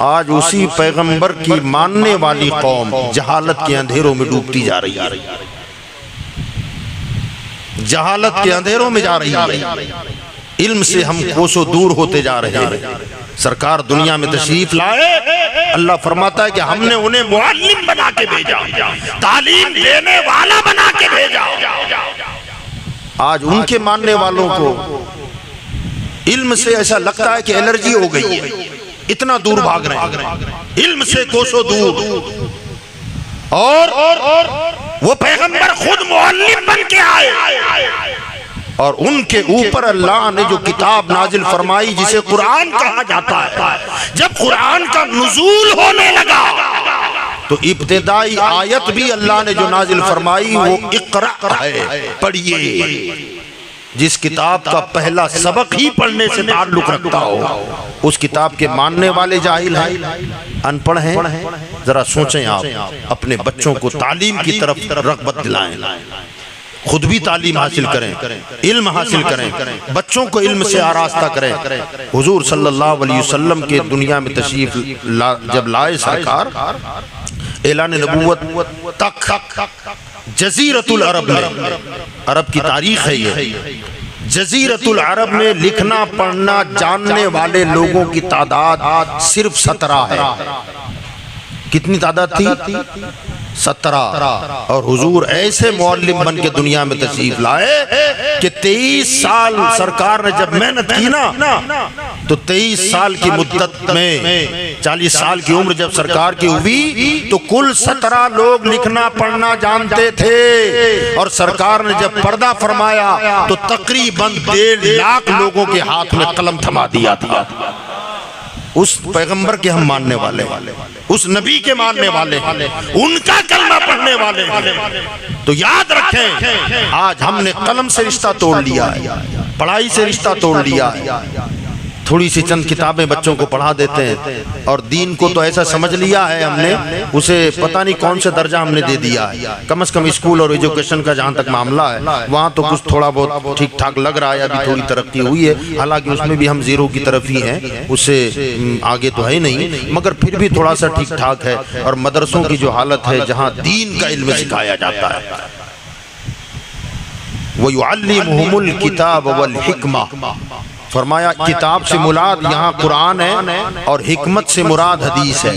आज उसी पैगंबर की मानने वाली कौम जहालत के अंधेरों में डूबती जा रही है, जहालत के अंधेरों में जा रही है, इल्म से हम कोसों दूर होते जा रहे हैं। सरकार दुनिया में तशरीफ लाए, अल्लाह फरमाता है कि हमने उन्हें मुअल्लिम बना के भेजा, तालीम देने वाला बना के भेजा। आज उनके मानने वालों को इल्म से ऐसा लगता है कि एलर्जी हो गई है, इतना दूर भाग रहे हैं इल्म से कोसों दूर। और वो पैगंबर खुद मुअल्लिम बन के आए और उनके ऊपर अल्लाह ने जो किताब नाजिल फरमाई, जिसे कुरान कहा जाता है, जब कुरान का नुज़ूल होने लगा तो इब्तिदाई आयत भी अल्लाह ने जो नाजिल फरमाई वो इक़रा है, पढ़िए। जिस किताब का पहला सबक ही पढ़ने से ताल्लुक रखता हो, उस किताब के मानने वाले जाहिल हैं, अनपढ़ हैं। जरा सोचें, आप अपने बच्चों को तालीम की तरफ रग़बत दिलाएं, खुद भी तालीम हासिल करें, इल्म हासिल करें, बच्चों को इल्म से आरास्ता करें। हुजूर सल्लल्लाहु अलैहि वसल्लम के दुनिया में तशरीफ जब लाए सरकार, ऐलान नबूवत तक जज़ीरतुल अरब में, अरब की तारीख है ये, जज़ीरतुल अरब में लिखना पढ़ना जानने वाले लोगों की तादाद सिर्फ 17 है। कितनी तादाद थी? 17। और हुजूर ऐसे मुअल्लिम बन के दुनिया में तशरीफ लाए कि 23 साल सरकार ने जब मेहनत की ना, तो 23 साल की मुद्दत में 40 साल की उम्र जब सरकार की हुई तो कुल 17 लोग लिखना पढ़ना जानते थे। और सरकार ने जब पर्दा फरमाया तो तकरीबन 1.5 लाख लोगों के हाथ में कलम थमा दिया था। उस पैगंबर के हम मानने वाले, उस नबी के मानने वाले, उनका कलमा पढ़ने वाले। तो याद रखें, आज हमने कलम से रिश्ता तोड़ लिया है, पढ़ाई से रिश्ता तोड़ लिया है। थोड़ी सी चंद किताबें बच्चों को पढ़ा देते हैं और दीन को तो ऐसा समझ लिया है हमने, उसे पता नहीं कौन से दर्जा हमने दे दिया है। कम से कम स्कूल और एजुकेशन का जहाँ तक मामला है, वहाँ तो कुछ थोड़ा बहुत ठीक ठाक लग रहा है, अभी थोड़ी तरक्की हुई है, हालांकि उसमें भी हम जीरो की तरफ ही हैं, उससे आगे तो है नहीं, मगर फिर भी थोड़ा सा ठीक ठाक है। और मदरसों की जो हालत है, जहाँ दीन का इल्म सिखाया जाता है, वो युअल्लिमुहुमुल किताब वल हिकमा, फरमाया किताब से मुराद यहाँ कुरान है और हिकमत से मुराद हदीस है।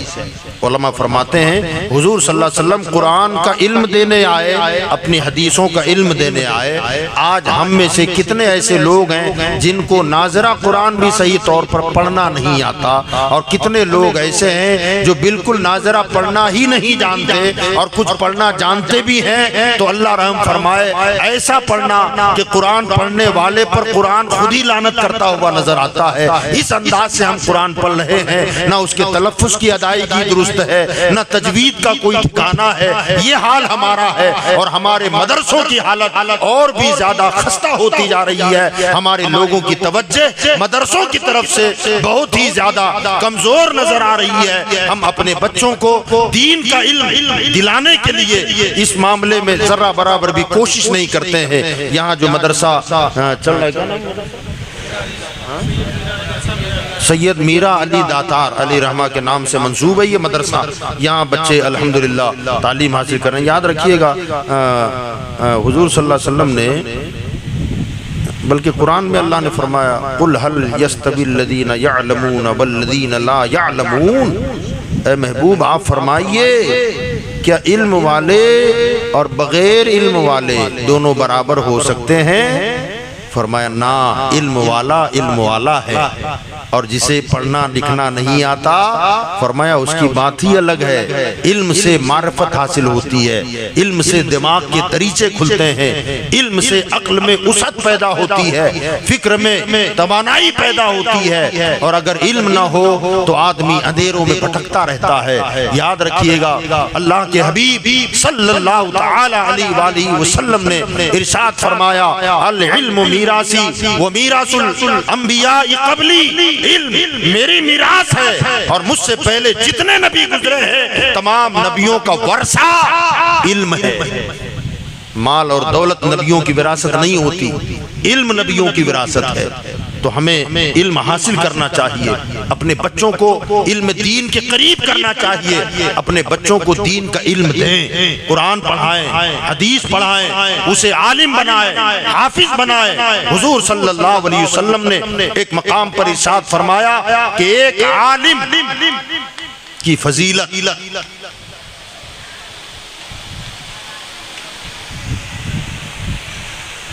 उलमा फरमाते हैं हुजूर सल्लल्लाहु अलैहि वसल्लम कुरान का इल्म देने आए, अपनी हदीसों का इल्म देने आए। आज हम में से कितने ऐसे लोग हैं जिनको नाज़रा कुरान भी सही तौर पर पढ़ना नहीं आता, और कितने लोग ऐसे हैं जो बिल्कुल नाज़रा पढ़ना ही नहीं जानते, और कुछ पढ़ना जानते भी हैं तो अल्लाह रहम फरमाए ऐसा पढ़ना कि कुरान पढ़ने वाले पर कुरान खुद ही लानत करता हुआ नजर आता है। इस अंदाज से हम कुरान पढ़ रहे हैं, ना उसके तलफ्फुज़ की अदायगी दुरुस्त है, न तजवीद का कोई ठिकाना है। ये हाल हमारा है और हमारे मदरसों की हालत और भी ज्यादा खस्ता होती जा रही है। हमारे लोगों की तवज्जो मदरसों की तरफ से बहुत ही ज्यादा कमजोर नजर आ रही है। हम अपने बच्चों को दीन का इल्म दिलाने के लिए इस मामले में जरा बराबर भी कोशिश नहीं करते हैं। यहाँ जो मदरसा चल रहा है सैयद मीरा अली दातार अली रहमा के नाम से मंसूब है ये मदरसा। यहाँ बच्चे अल्हम्दुलिल्लाह तालीम हासिल कर रहे हैं। याद रखिएगा हुजूर सल्लल्लाहु अलैहि वसल्लम ने, बल्कि कुरान में अल्लाह ने फरमाया कुल हल यस्तविल्लज़ीना यअलमून वल्लज़ीना ला यअलमून। ए महबूब आप फरमाइए क्या इल्म वाले और बगैर इल्म वाले दोनों बराबर हो सकते हैं? फरमाया ना, इल्म वाला है और जिसे पढ़ना लिखना नहीं आता फरमाया उसकी बात ही अलग है। इल्म से मारिफत हासिल होती है, इल्म से दिमाग के दरीचे खुलते हैं, इल्म से अक्ल में उसत पैदा होती है, फिक्र में तवानाई पैदा होती है। और अगर इल्म ना हो तो आदमी अंधेरों में भटकता रहता है। याद रखिएगा अल्लाह के हबीब सल्लल्लाहु तआला अलैहि वसल्लम ने इरशाद फरमाया अल इल्मु मीरासी व मीरासुल अंबिया क़ब्ली। इल्म मेरी मीरास है और मुझसे पहले जितने नबी गुजरे हैं तमाम नबियों का वर्षा इल्म है। माल और दौलत नबियों की विरासत नहीं होती, इल्म नबियों की विरासत है। तो हमें इल्म हासिल करना चाहिए, अपने बच्चों को इल्म दीन के करीब करना चाहिए, अपने बच्चों को दीन का इल्म दें, कुरान पढ़ाएं, हदीस पढ़ाएं, उसे आलिम बनाएं, हाफिज बनाएं। हुजूर सल्लल्लाहु अलैहि वसल्लम ने एक मकाम पर इरशाद फरमाया कि एक आलिम की फजीलत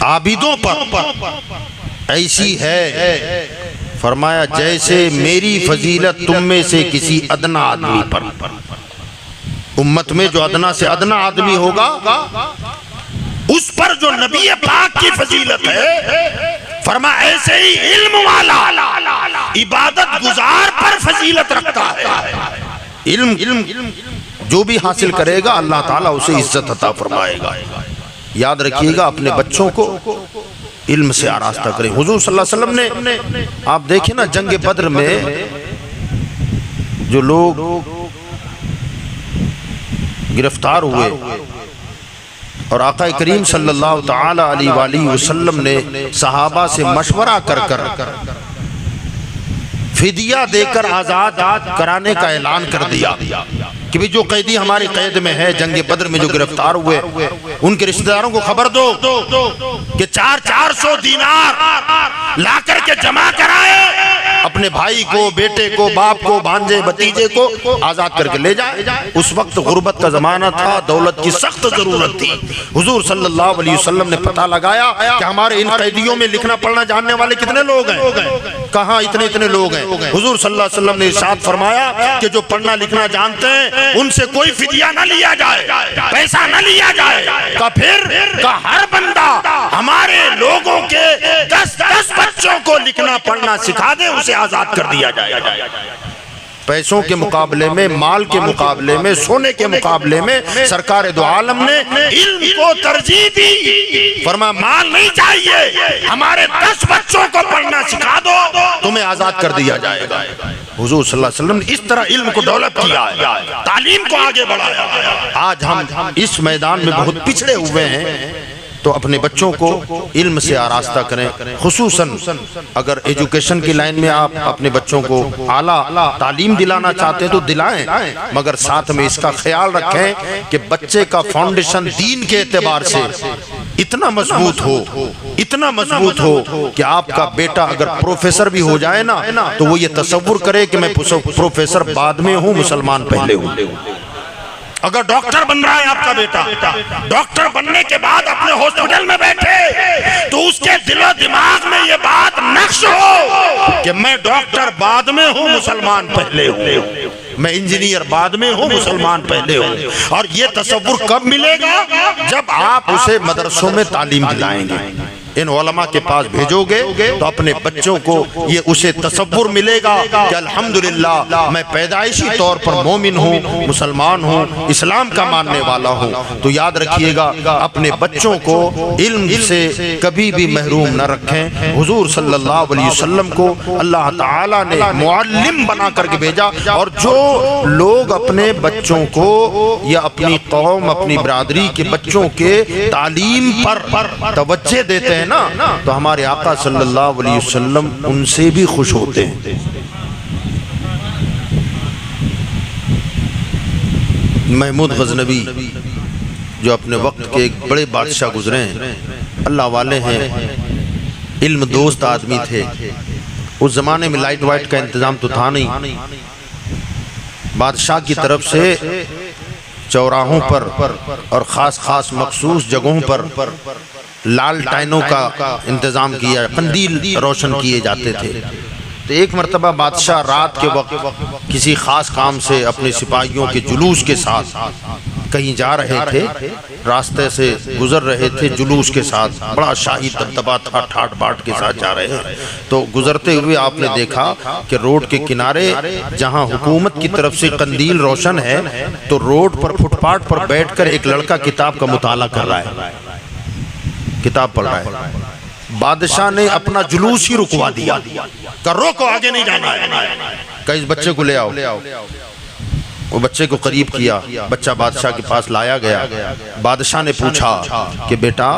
आबिदों पर ऐसी है, फरमाया जैसे मेरी फजीलत तुम में से किसी अदना आदमी पर। उम्मत में जो अदना से अदना आदमी होगा उस पर जो नबी पाक की फजीलत है, फरमाया ऐसे ही इल्म वाला इबादत गुजार पर फजीलत रखता है। इल्म जो भी हासिल करेगा अल्लाह ताला उसे इज्जत अता फरमाएगा। याद रखिएगा अपने बच्चों को इल्म से आरास्ता करें। हुजूर सल्लल्लाहु अलैहि वसल्लम ने आप देखें ना जंग बद्र में जो लोग गिरफ्तार हुए और आका करीम सल्लल्लाहु तआला अलैहि वसल्लम ने सहाबा से मशवरा कर कर फिदिया देकर आजाद कराने का ऐलान कर दिया कि भी जो कैदी हमारी कैद में है, जंग बद्र में जो गिरफ्तार हुए उनके रिश्तेदारों को खबर दो कि 400 दीनार ला करके जमा कराए, अपने भाई को, बेटे को, बाप को, भांजे भतीजे को आजाद करके ले जाए। उस वक्त गुर्बत का जमाना था, दौलत की सख्त जरूरत थी। हुजूर सल्लल्लाहु अलैहि वसल्लम ने पता लगाया कि हमारे इन कैदियों में लिखना पढ़ना जानने वाले कितने लोग हैं, कहाँ इतने लोग हैं। हुजूर सल्लल्लाहु अलैहि वसल्लम ने इरशाद फरमाया कि जो पढ़ना लिखना जानते हैं उनसे कोई फिदिया न लिया जाए, पैसा न लिया जाए। का फिर का हर बंदा हमारे लोगों के 10 बच्चों को लिखना पढ़ना सिखा दे, उसे आजाद कर दिया जाए। पैसों के मुकाबले में, माल के मुकाबले में, सोने के मुकाबले में सरकार दो आलम ने इल्म को तरजीह दी। फरमाया माल नहीं चाहिए, हमारे 10 बच्चों को पढ़ना सिखा दो, तुम्हें आजाद कर दिया जाएगा। हुजूर सल्लल्लाहु अलैहि वसल्लम ने इस तरह इल्म को डेवलप किया है, तालीम को आगे बढ़ाया। आज हम इस मैदान में बहुत पिछड़े हुए हैं, तो अपने बच्चों को इल्म से आरास्ता करें। खुसूसन अगर एजुकेशन की लाइन में आप अपने बच्चों को आला तालीम दिलाना चाहते हैं तो दिलाएं, मगर साथ में इसका ख्याल रखें कि बच्चे का फाउंडेशन दीन के एतबार से इतना मजबूत हो कि आपका बेटा अगर प्रोफेसर भी हो जाए ना तो वो ये तसव्वुर करे कि मैं प्रोफेसर बाद में हूँ, मुसलमान पहले हूँ। अगर डॉक्टर बन रहा है आपका बेटा, डॉक्टर बनने के बाद अपने हॉस्पिटल में बैठे तो उसके दिलो दिमाग में ये बात नक्श हो कि मैं डॉक्टर बाद में हूँ, मुसलमान पहले हूँ, मैं इंजीनियर बाद में हूँ, मुसलमान पहले हूँ। और ये तसव्वुर कब मिलेगा? जब आप उसे मदरसों में तालीम दिलाएंगे। इन उलमा के पास भेजोगे तो अपने बच्चों को ये उसे तसव्वुर मिलेगा कि अल्हम्दुलिल्लाह मैं पैदाइशी तौर पर मोमिन हूँ, मुसलमान हूँ, इस्लाम का मानने वाला हूँ। तो याद रखिएगा अपने बच्चों को इल्म से कभी भी महरूम न रखें। हुजूर सल्लल्लाहु अलैहि वसल्लम को अल्लाह ताला ने मुअल्लिम बना करके भेजा, और जो लोग अपने बच्चों को या अपनी कौम अपनी बरादरी के बच्चों के तालीम पर तवज्जो देते हैं ना, तो हमारे आका सल्लल्लाहु अलैहि वसल्लम उनसे भी खुश होते हैं। महमूद गजनवी जो अपने वक्त के एक बड़े बादशाह गुजरे हैं, अल्लाह वाले हैं, इल्म दोस्त आदमी थे। उस जमाने में लाइट वाइट का इंतजाम तो था नहीं। बादशाह की तरफ से चौराहों पर और ख़ास ख़ास मखसूस जगहों पर लालटाइनों का इंतज़ाम किया, कंदील रोशन किए जाते थे। तो एक मरतबा बादशाह रात के वक्त किसी ख़ास काम से अपने सिपाहियों के जुलूस के साथ कहीं जा रहे थे, रास्ते से गुजर रहे थे जुलूस के साथ, बड़ा शाही दबदबा था, ठाट बाट के साथ जा रहे हैं। तो गुजरते हुए आपने देखा कि रोड के किनारे जहां हुकूमत की तरफ से कंदील रोशन है, तो रोड पर फुटपाथ पर बैठकर एक लड़का किताब का मुताला कर रहा है, किताब पढ़ रहा है। बादशाह ने अपना जुलूस ही रुकवा दिया, कर रोको, आगे नहीं जाना है, कहीं इस बच्चे को ले आओ। वो बच्चे को करीब किया, बच्चा बादशाह के पास लाया गया। बादशाह ने पूछा कि बेटा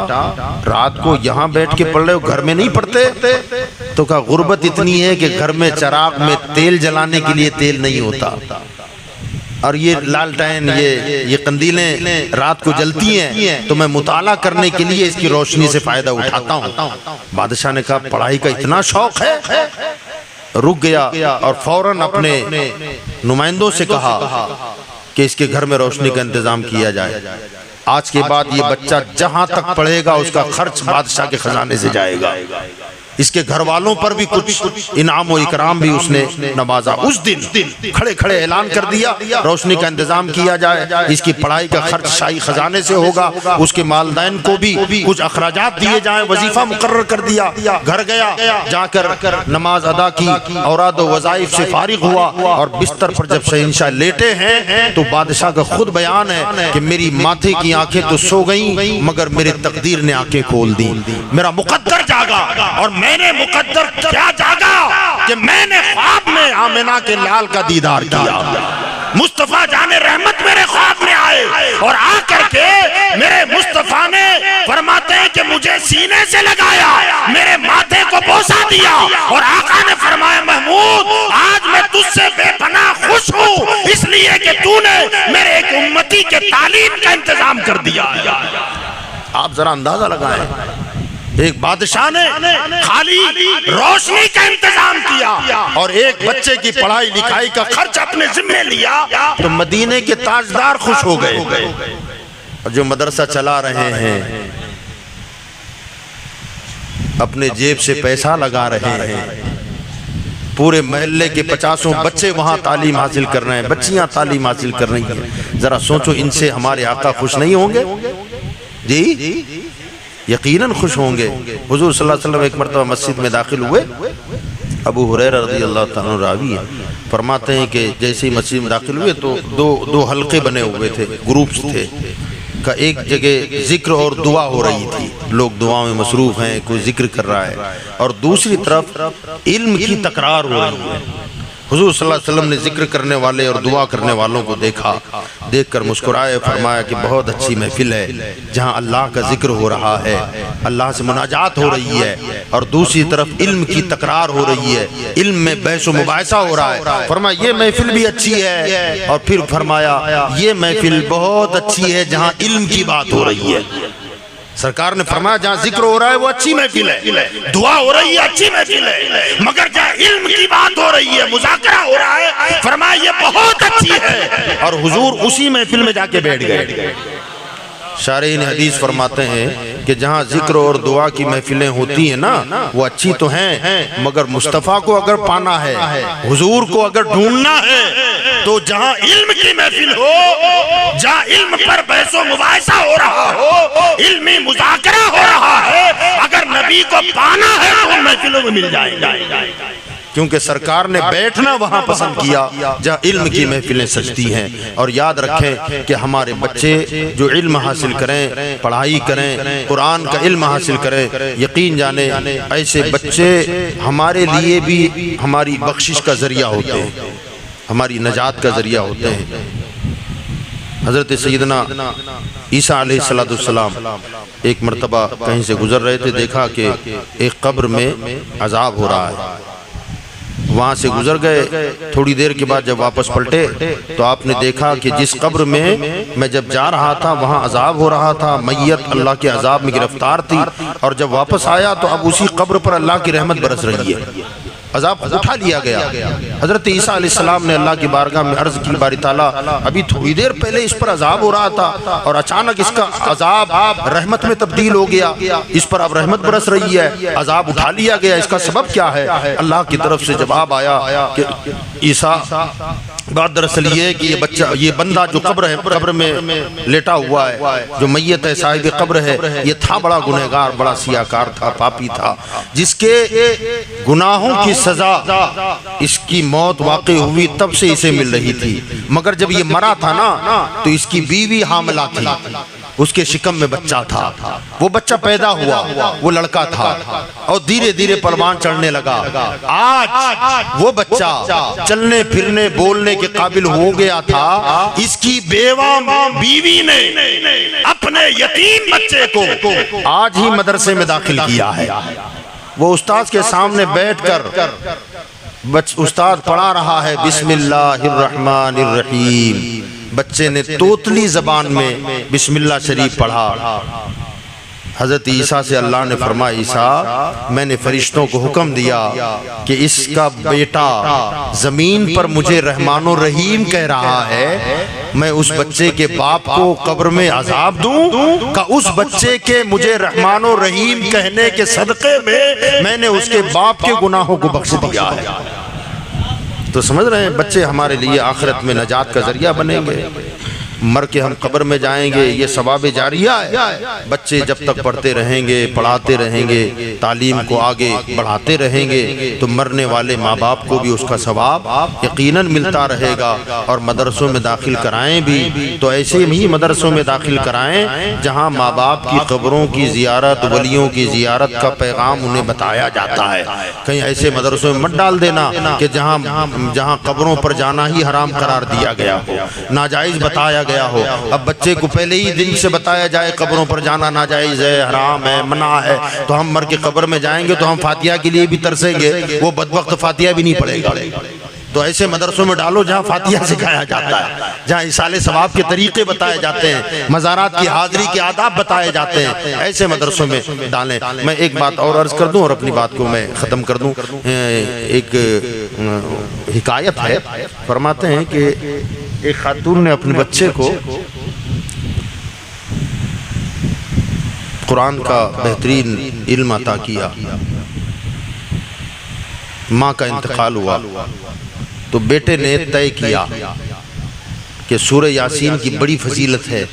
रात को यहाँ बैठ के पढ़ रहे हो, घर में नहीं पढ़ते? तो कहा गुर्बत इतनी है कि घर में चिराग में तेल जलाने के लिए तेल नहीं होता, और ये लालटेन ये कंदीलें रात को जलती हैं, तो मैं मुताला करने के लिए इसकी रोशनी से फायदा उठाता हूँ। बादशाह ने कहा पढ़ाई का इतना शौक है? रुक गया और फौरन अपने नुमाइंदों से कहा कि इसके घर में रोशनी का इंतजाम किया जाए। आज के बाद ये बच्चा जहां तक पढ़ेगा उसका खर्च बादशाह के खजाने से जाएगा। इसके घर वालों पर भी कुछ इनाम और इकराम भी उसने नवाजा। उस दिन खड़े खड़े ऐलान कर दिया रोशनी का इंतजाम किया जाए, इसकी पढ़ाई का खर्च शाही खजाने से होगा, उसके मालदान को भी कुछ अखराजात दिए जाएं, वजीफा मुकर्रर कर दिया। घर गया, जाकर नमाज अदा की, औराद व वज़ाइफ से फारिग हुआ, और बिस्तर पर जब शहंशाह लेटे हैं तो बादशाह का खुद बयान है कि मेरी माथे की आंखें तो सो गईं, मगर मेरे तकदीर ने आंखें खोल दी, मेरा मुकद्दर जागा। और मैंने मुकद्दर क्या जागा कि मैंने ख्वाब में आमिना के लाल का दीदार किया। मुस्तफा जाने रहमत मेरे ख्वाब में आए, और आकर के मेरे मुस्तफा ने फरमाते हैं कि मुझे सीने से लगाया, मेरे माथे को बोसा दिया, और आका ने फरमाया महमूद आज मैं तुझसे बेपनाह खुश हूँ, इसलिए कि तूने मेरे एक उम्मती के तालीम का इंतजाम कर दिया। आप जरा अंदाजा लगाएं, एक बादशाह ने खाली रोशनी का इंतजाम किया और एक बच्चे की पढ़ाई लिखाई का खर्च अपने जिम्मे लिया, तो मदीने के ताजदार खुश हो गए। और जो मदरसा चला रहे हैं अपने जेब से पैसा लगा रहे हैं, पूरे मोहल्ले के 50 बच्चे वहां तालीम हासिल कर रहे हैं, बच्चियां तालीम हासिल कर रही हैं। जरा सोचो इनसे हमारे आका खुश नहीं होंगे? जी यकीनन खुश होंगे। हुजूर सल्लल्लाहु अलैहि वसल्लम एक मरतबा मस्जिद में दाखिल हुए, अबू हुरैरा रज़ियल्लाहु ताला अन्हु रावी है, फरमाते हैं कि जैसे ही मस्जिद में दाखिल हुए तो दो हल्के बने हुए थे, ग्रुप्स थे का, एक जगह जिक्र और दुआ हो रही थी, लोग दुआ में मसरूफ हैं, कोई जिक्र कर रहा है, और दूसरी तरफ इल्म की तकरार हो रही है। हुजूर सल्लल्लाहु अलैहि वसल्लम ने जिक्र करने वाले और दुआ करने वालों को देखा, देखकर मुस्कुराए, फरमाया कि बहुत अच्छी महफिल है जहां अल्लाह का जिक्र हो रहा है, अल्लाह से मुनाजात हो रही है, और दूसरी तरफ इल्म की तकरार हो रही है, इल्म में बहस व मुबाहिसा हो रहा है। फरमाया ये महफिल भी अच्छी है, और फिर फरमाया ये महफिल बहुत अच्छी है जहां इल्म की बात हो रही है। सरकार ने फरमाया जहाँ जिक्र हो रहा है वो अच्छी महफिल है, दुआ हो रही है अच्छी महफिल है, मगर जहाँ इल्म की बात हो रही है, मुज़ाकरा हो रहा है, फरमाया ये बहुत अच्छी है। और हुजूर उसी महफिल में जाके बैठ गए। शारीन हदीस फरमाते हैं कि जहाँ जिक्र और दुआ की महफिलें होती हैं ना, वो अच्छी तो हैं, मगर मुस्तफ़ा को अगर पाना है, हुजूर को अगर ढूंढना है, तो जहाँ इल्म की महफिल हो, जहाँ इल्म पर बहसो मुबाहिसा हो रहा हो, इल्मी मुज़ाकरा हो रहा है, अगर नबी को पाना है तो उन महफिलों में मिल जाएगा, क्योंकि सरकार ने बैठना वहां पसंद किया जहां इल्म की महफिलें सजती हैं। और याद रखें कि हमारे बच्चे जो इल्म हासिल करें, पढ़ाई करें, कुरान का इल्म हासिल करें, यकीन जाने ऐसे बच्चे हमारे लिए भी हमारी बख्शिश का जरिया होते हैं, हमारी नजात का जरिया होते हैं। हज़रत सैयदना ईसा अलैहिस्सलाम एक मरतबा कहीं से गुजर रहे थे, देखा कि एक कब्र में अजाब हो रहा है, वहाँ से गुजर गए। थोड़ी देर के बाद जब वापस पलटे तो आपने देखा कि जिस कब्र में मैं जब जा रहा था वहाँ अजाब हो रहा था, मैयत अल्लाह के अजाब में गिरफ्तार थी, और जब वापस आया तो अब उसी कब्र पर अल्लाह की रहमत बरस रही है, अजाब उठा लिया गया। हजरत ईसा अलैहिस्सलाम ने अल्लाह की बारगाह में अर्ज की, बारी ताला अभी थोड़ी देर पहले इस पर अजाब हो रहा था और अचानक इसका अजाब रहमत में तब्दील हो गया, इस पर अब रहमत बरस रही है, अजाब उठा लिया गया, इसका सबब क्या है? अल्लाह की तरफ से जवाब आया कि ईसा, बात दरअसल ये है कि ये बच्चा, ये बंदा जो कब्र है, कब्र में लेटा हुआ है, जो मैयत है, साहिब कब्र है, ये था बड़ा गुनहगार, बड़ा सियाकार था, पापी था, जिसके गुनाहों की सजा, इसकी मौत वाक़ई हुई तब से इसे मिल रही थी, मगर जब ये मरा था ना तो इसकी बीवी हामिला थी, उसके शिकम में बच्चा था, वो बच्चा पैदा हुआ, वो लड़का था और धीरे धीरे परवान चढ़ने लगा। आज वो बच्चा चलने फिरने बोलने के काबिल हो गया था, इसकी बेवा बीवी ने अपने यतीम बच्चे को आज ही मदरसे में दाखिल किया है। वो उस्ताद के सामने बैठकर उस्ताद पढ़ा रहा है बिस्मिल्लाहिर्रहमानिर्रहीम, बच्चे ने तोतली जबान में बिस्मिल्लाह शरीफ पढ़ा। हजरत ईसा से अल्लाह ने फरमाया, ईसा मैंने फरिश्तों को हुक्म दिया कि इसका बेटा जमीन पर मुझे रहमानो रहीम कह रहा है, मैं उस बच्चे के बाप को कब्र में अजाब दूं का उस बच्चे के मुझे रहमानो रहीम कहने के सदक़े में मैंने उसके बाप के गुनाहों को बख्श दिया है। तो समझ रहे हैं, बच्चे हमारे लिए आखिरत में नजात का जरिया बनेंगे। मर के हम कब्र में जाएंगे, ये सवाब जारिया है। बच्चे जब तक पढ़ते रहेंगे, पढ़ाते रहेंगे, तालीम को आगे बढ़ाते रहेंगे तो मरने वाले माँ बाप को भी उसका सवाब यकीनन मिलता रहेगा। और मदरसों में दाखिल कराएं भी तो ऐसे ही मदरसों में दाखिल कराएं जहाँ माँ बाप की कब्रों की ज़ियारत, वलियों की ज़ियारत का पैगाम उन्हें बताया जाता है। कहीं ऐसे मदरसों में मत डाल देना कि जहाँ कब्रों पर जाना ही हराम करार दिया गया हो, नाजायज़ बताया गया हो। अब बच्चे को पहले ही दिन से बताया जाए कब्रों पर जाना नाजायज है, हराम है, मना है, तो हम मर के कब्र में जाएंगे तो हम फातिहा के लिए भी तरसेंगे, वो बदबख्त फातिहा भी नहीं पढ़ेगा। तो ऐसे मदरसों में डालो जहाँ फातिहा सिखाया जाता है, जहाँ इसाले सवाब के तरीके बताए जाते हैं, मज़ारात की हाज़िरी के आदाब बताए जाते हैं, ऐसे मदरसों में डालें। मैं एक बात और अर्ज़ कर दूं और अपनी बात को मैं ख़त्म कर दूं। एक हिकायत है, फरमाते हैं कि एक खातून ने अपने बच्चे को कुरान का बेहतरीन इल्म अता किया, माँ का इंतकाल हुआ तो बेटे ने तय किया कि सूरह यासीन की बड़ी फजीलत है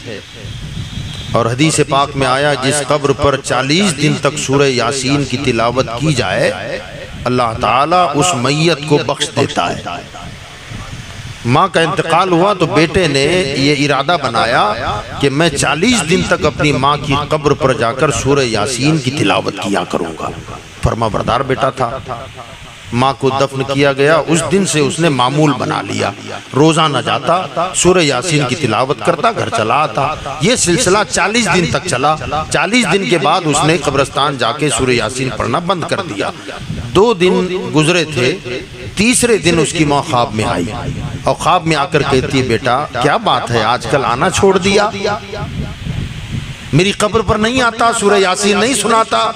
और हदीस पाक में आया जिस कब्र पर 40 दिन तक सूरह यासीन की तिलावत की जाए अल्लाह ताला उस मैयत को बख्श देता है। माँ का इंतकाल हुआ तो बेटे ने ये इरादा बनाया कि मैं 40 दिन तक अपनी माँ की कब्र पर जाकर सूरह यासीन की तिलावत किया करूँगा। फरमाबरदार बेटा था। माँ को दफन किया गया, उस दिन से उसने मामूल बना लिया, रोजाना जाता, सूरह यासीन की तिलावत करता, घर चला आता। ये सिलसिला 40 दिन तक चला। 40 दिन के बाद उसने कब्रिस्तान जाके सूरह यासीन पढ़ना बंद कर दिया। 2 दिन गुजरे थे, तीसरे दिन उसकी माँ ख्वाब में आई और ख्वाब में आकर कहती है, बेटा क्या बात है, आजकल आना छोड़ दिया, मेरी कब्र पर नहीं आता, सूरह यासीन नहीं सुनाता।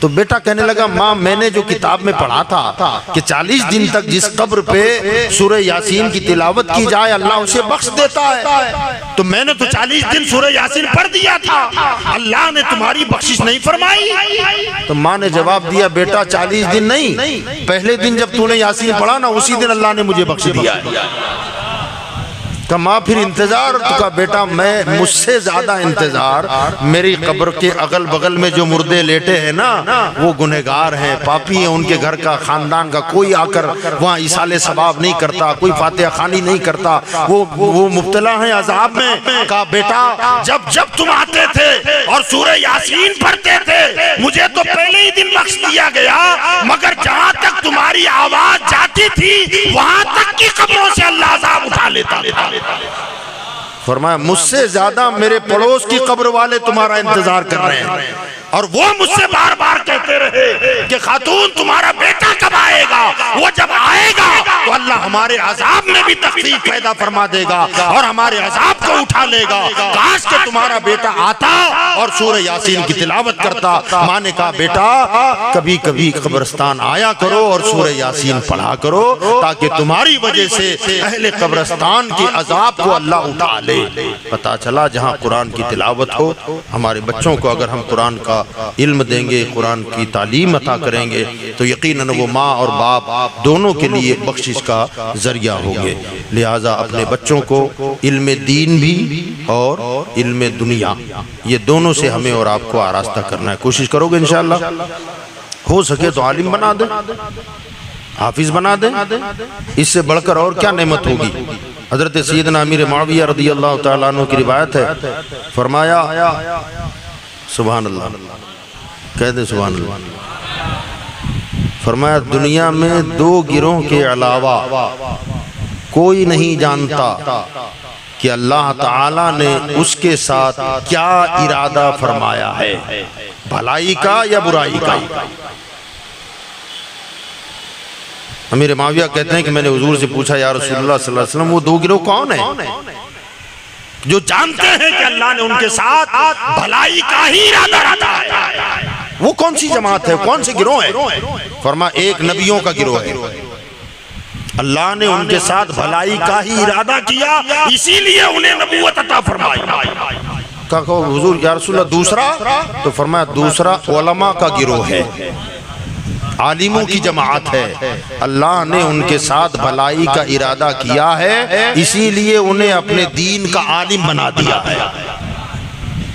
तो बेटा कहने लगा, माँ मैंने जो किताब में पढ़ा था कि 40 दिन तक जिस कब्र पे सूरह यासीन की तिलावत की जाए अल्लाह उसे बख्श देता है, तो मैंने तो 40 दिन सूरह यासीन पढ़ दिया था, अल्लाह ने तुम्हारी बख्शिश नहीं फरमाई। तो माँ ने जवाब दिया, बेटा 40 दिन नहीं, पहले दिन जब तूने यासीन पढ़ा ना उसी दिन अल्लाह ने मुझे बख्श दिया है। कहा माँ फिर इंतजार? तो कहा बेटा मैं मुझसे ज्यादा इंतजार मेरी कब्र के अगल बगल में जो मुर्दे लेटे हैं ना, वो गुनहगार हैं, पापी हैं, उनके घर का खानदान का कोई आकर वहाँ इसाले सवाब नहीं करता, कोई फातिहा खानी नहीं करता, वो मुब्तला हैं अजाब में। कहा बेटा जब जब तुम आते थे और सूरह यासीन पढ़ते थे मुझे तो पहले ही दिन बख्श दिया गया, मगर जहाँ तक तुम्हारी आवाज जाती थी वहां तक की कब्रों से अल्लाह अजाब उठा लेता। फरमाया मुझसे ज्यादा मेरे पड़ोस की कब्र वाले तुम्हारा इंतजार कर रहे हैं, और वो मुझसे बार बार कहते रहे कि खातून तुम्हारा बेटा कब आएगा। वो जब आएगा तो अल्लाह हमारे अजाब में भी तखफीफ पैदा फरमा देगा और हमारे अजाब को उठा लेगा। काश के तुम्हारा बेटा आता और सूरह यासीन की तिलावत करता। माँ ने कहा बेटा कभी कभी कब्रिस्तान आया करो और सूरह यासीन पढ़ा करो, ताकि तुम्हारी वजह से अहले कब्रिस्तान के अजाब को अल्लाह उठा ले। पता चला जहाँ कुरान की तिलावत हो, हमारे बच्चों को अगर हम कुरान का इल्म देंगे, कुरान की तालीम अता करेंगे, तो यकीनन वो माँ और बाप दोनों के लिए बख्शिश का जरिया होंगे। लिहाजा अपने बच्चों को इल्म दीन भी और इल्म दुनिया, ये दोनों से हमें और आपको आरास्ता करना है। कोशिश करोगे इंशाअल्लाह? हो सके तो आलिम बना दे, हाफिज बना दे, इससे बढ़कर और क्या नेमत होगी। हजरत सैयदना अमीर मुआविया रज़ियल्लाहु ताला अन्हु की रिवायत है, फरमाया सुभान अल्लाह, कह दे सुभान अल्लाह। फरमाया दुनिया में दो गिरोह के अलावा कोई नहीं जानता कि अल्लाह ताला ने उसके साथ क्या इरादा फरमाया है, भलाई का या बुराई का। अमीर मुआविया कहते हैं कि मैंने हुजूर से पूछा या रसूलुल्लाह सल्लल्लाहु अलैहि वसल्लम वो दो गिरोह कौन है जो जानते हैं कि अल्लाह ने उनके साथ भलाई का ही इरादा रखा है? वो कौन सी जमात है, कौन से गिरोह है? फरमाया एक नबियों का गिरोह है, अल्लाह ने उनके साथ भलाई का ही इरादा किया, इसीलिए उन्हें नबूवत अता फरमाई। कहा हुजूर या रसूलल्लाह दूसरा? तो फरमाया दूसरा उलमा का गिरोह है, आलिमों की जमात है, अल्लाह ने उनके साथ भलाई का इरादा किया है, इसीलिए उन्हें अपने दीन का आलिम बना दिया है,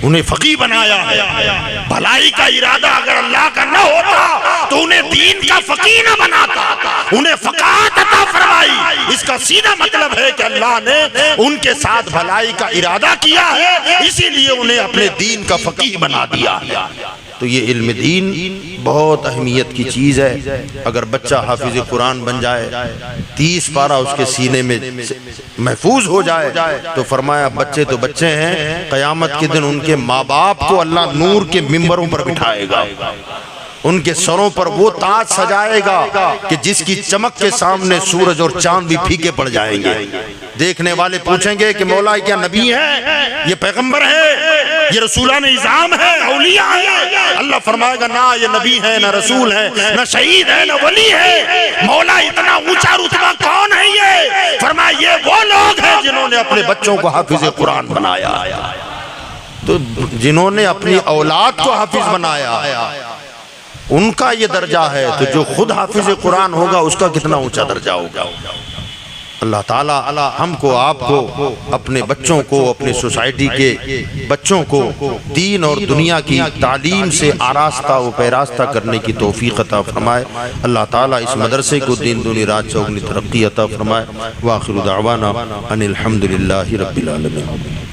उन्हें फकीह बनाया है। भलाई का इरादा अगर अल्लाह का न होता तो उन्हें दीन का फकीह न बनाता, उन्हें फ़क़ाहत अता फरमाई। इसका सीधा मतलब है कि अल्लाह ने उनके साथ भलाई का इरादा किया है, इसीलिए उन्हें अपने दीन का फकीह बना दिया। तो ये इल्म दीन बहुत अहमियत की चीज़ है। अगर बच्चा हाफिज कुरान बन जाए, 30 पारा उसके सीने में महफूज हो जाए, तो फरमाया बच्चे तो बच्चे हैं, क़यामत के दिन उनके माँ बाप को अल्लाह नूर के मिंबरों पर बिठाएगा, उनके सरों पर वो ताज सजाएगा कि जिसकी चमक के सामने सूरज और चांद भी फीके पड़ जाएंगे। देखने वाले पूछेंगे कि मौला क्या नबी है, ये पैगंबर है, ये रसूलान इज़ाम है, औलिया है? अल्लाह फरमाएगा ना ये नबी है, ना रसूल है, ना शहीद है, ना वली है। मौला इतना ऊंचा रुतबा कौन है ये? फरमाया ये वो लोग हैं जिन्होंने अपने बच्चों को हाफिज कुरान बनाया, तो जिन्होंने अपनी औलाद को हाफिज बनाया उनका ये दर्जा है, तो जो खुद हाफिज कुरान होगा उसका कितना ऊंचा दर्जा होगा। अल्लाह ताला हमको आपको, अपने बच्चों को, अपने सोसाइटी के बच्चों को दीन और दुनिया की तालीम से आरास्ता व पैरास्ता करने की तौफीक अता फरमाए। अल्लाह ताला इस मदरसे को दीन दुनी रात चौगनी तरक्की अता फरमाए। व आखिरु दावाना अनिल हम्दुलिल्लाहि रब्बिल आलमीन।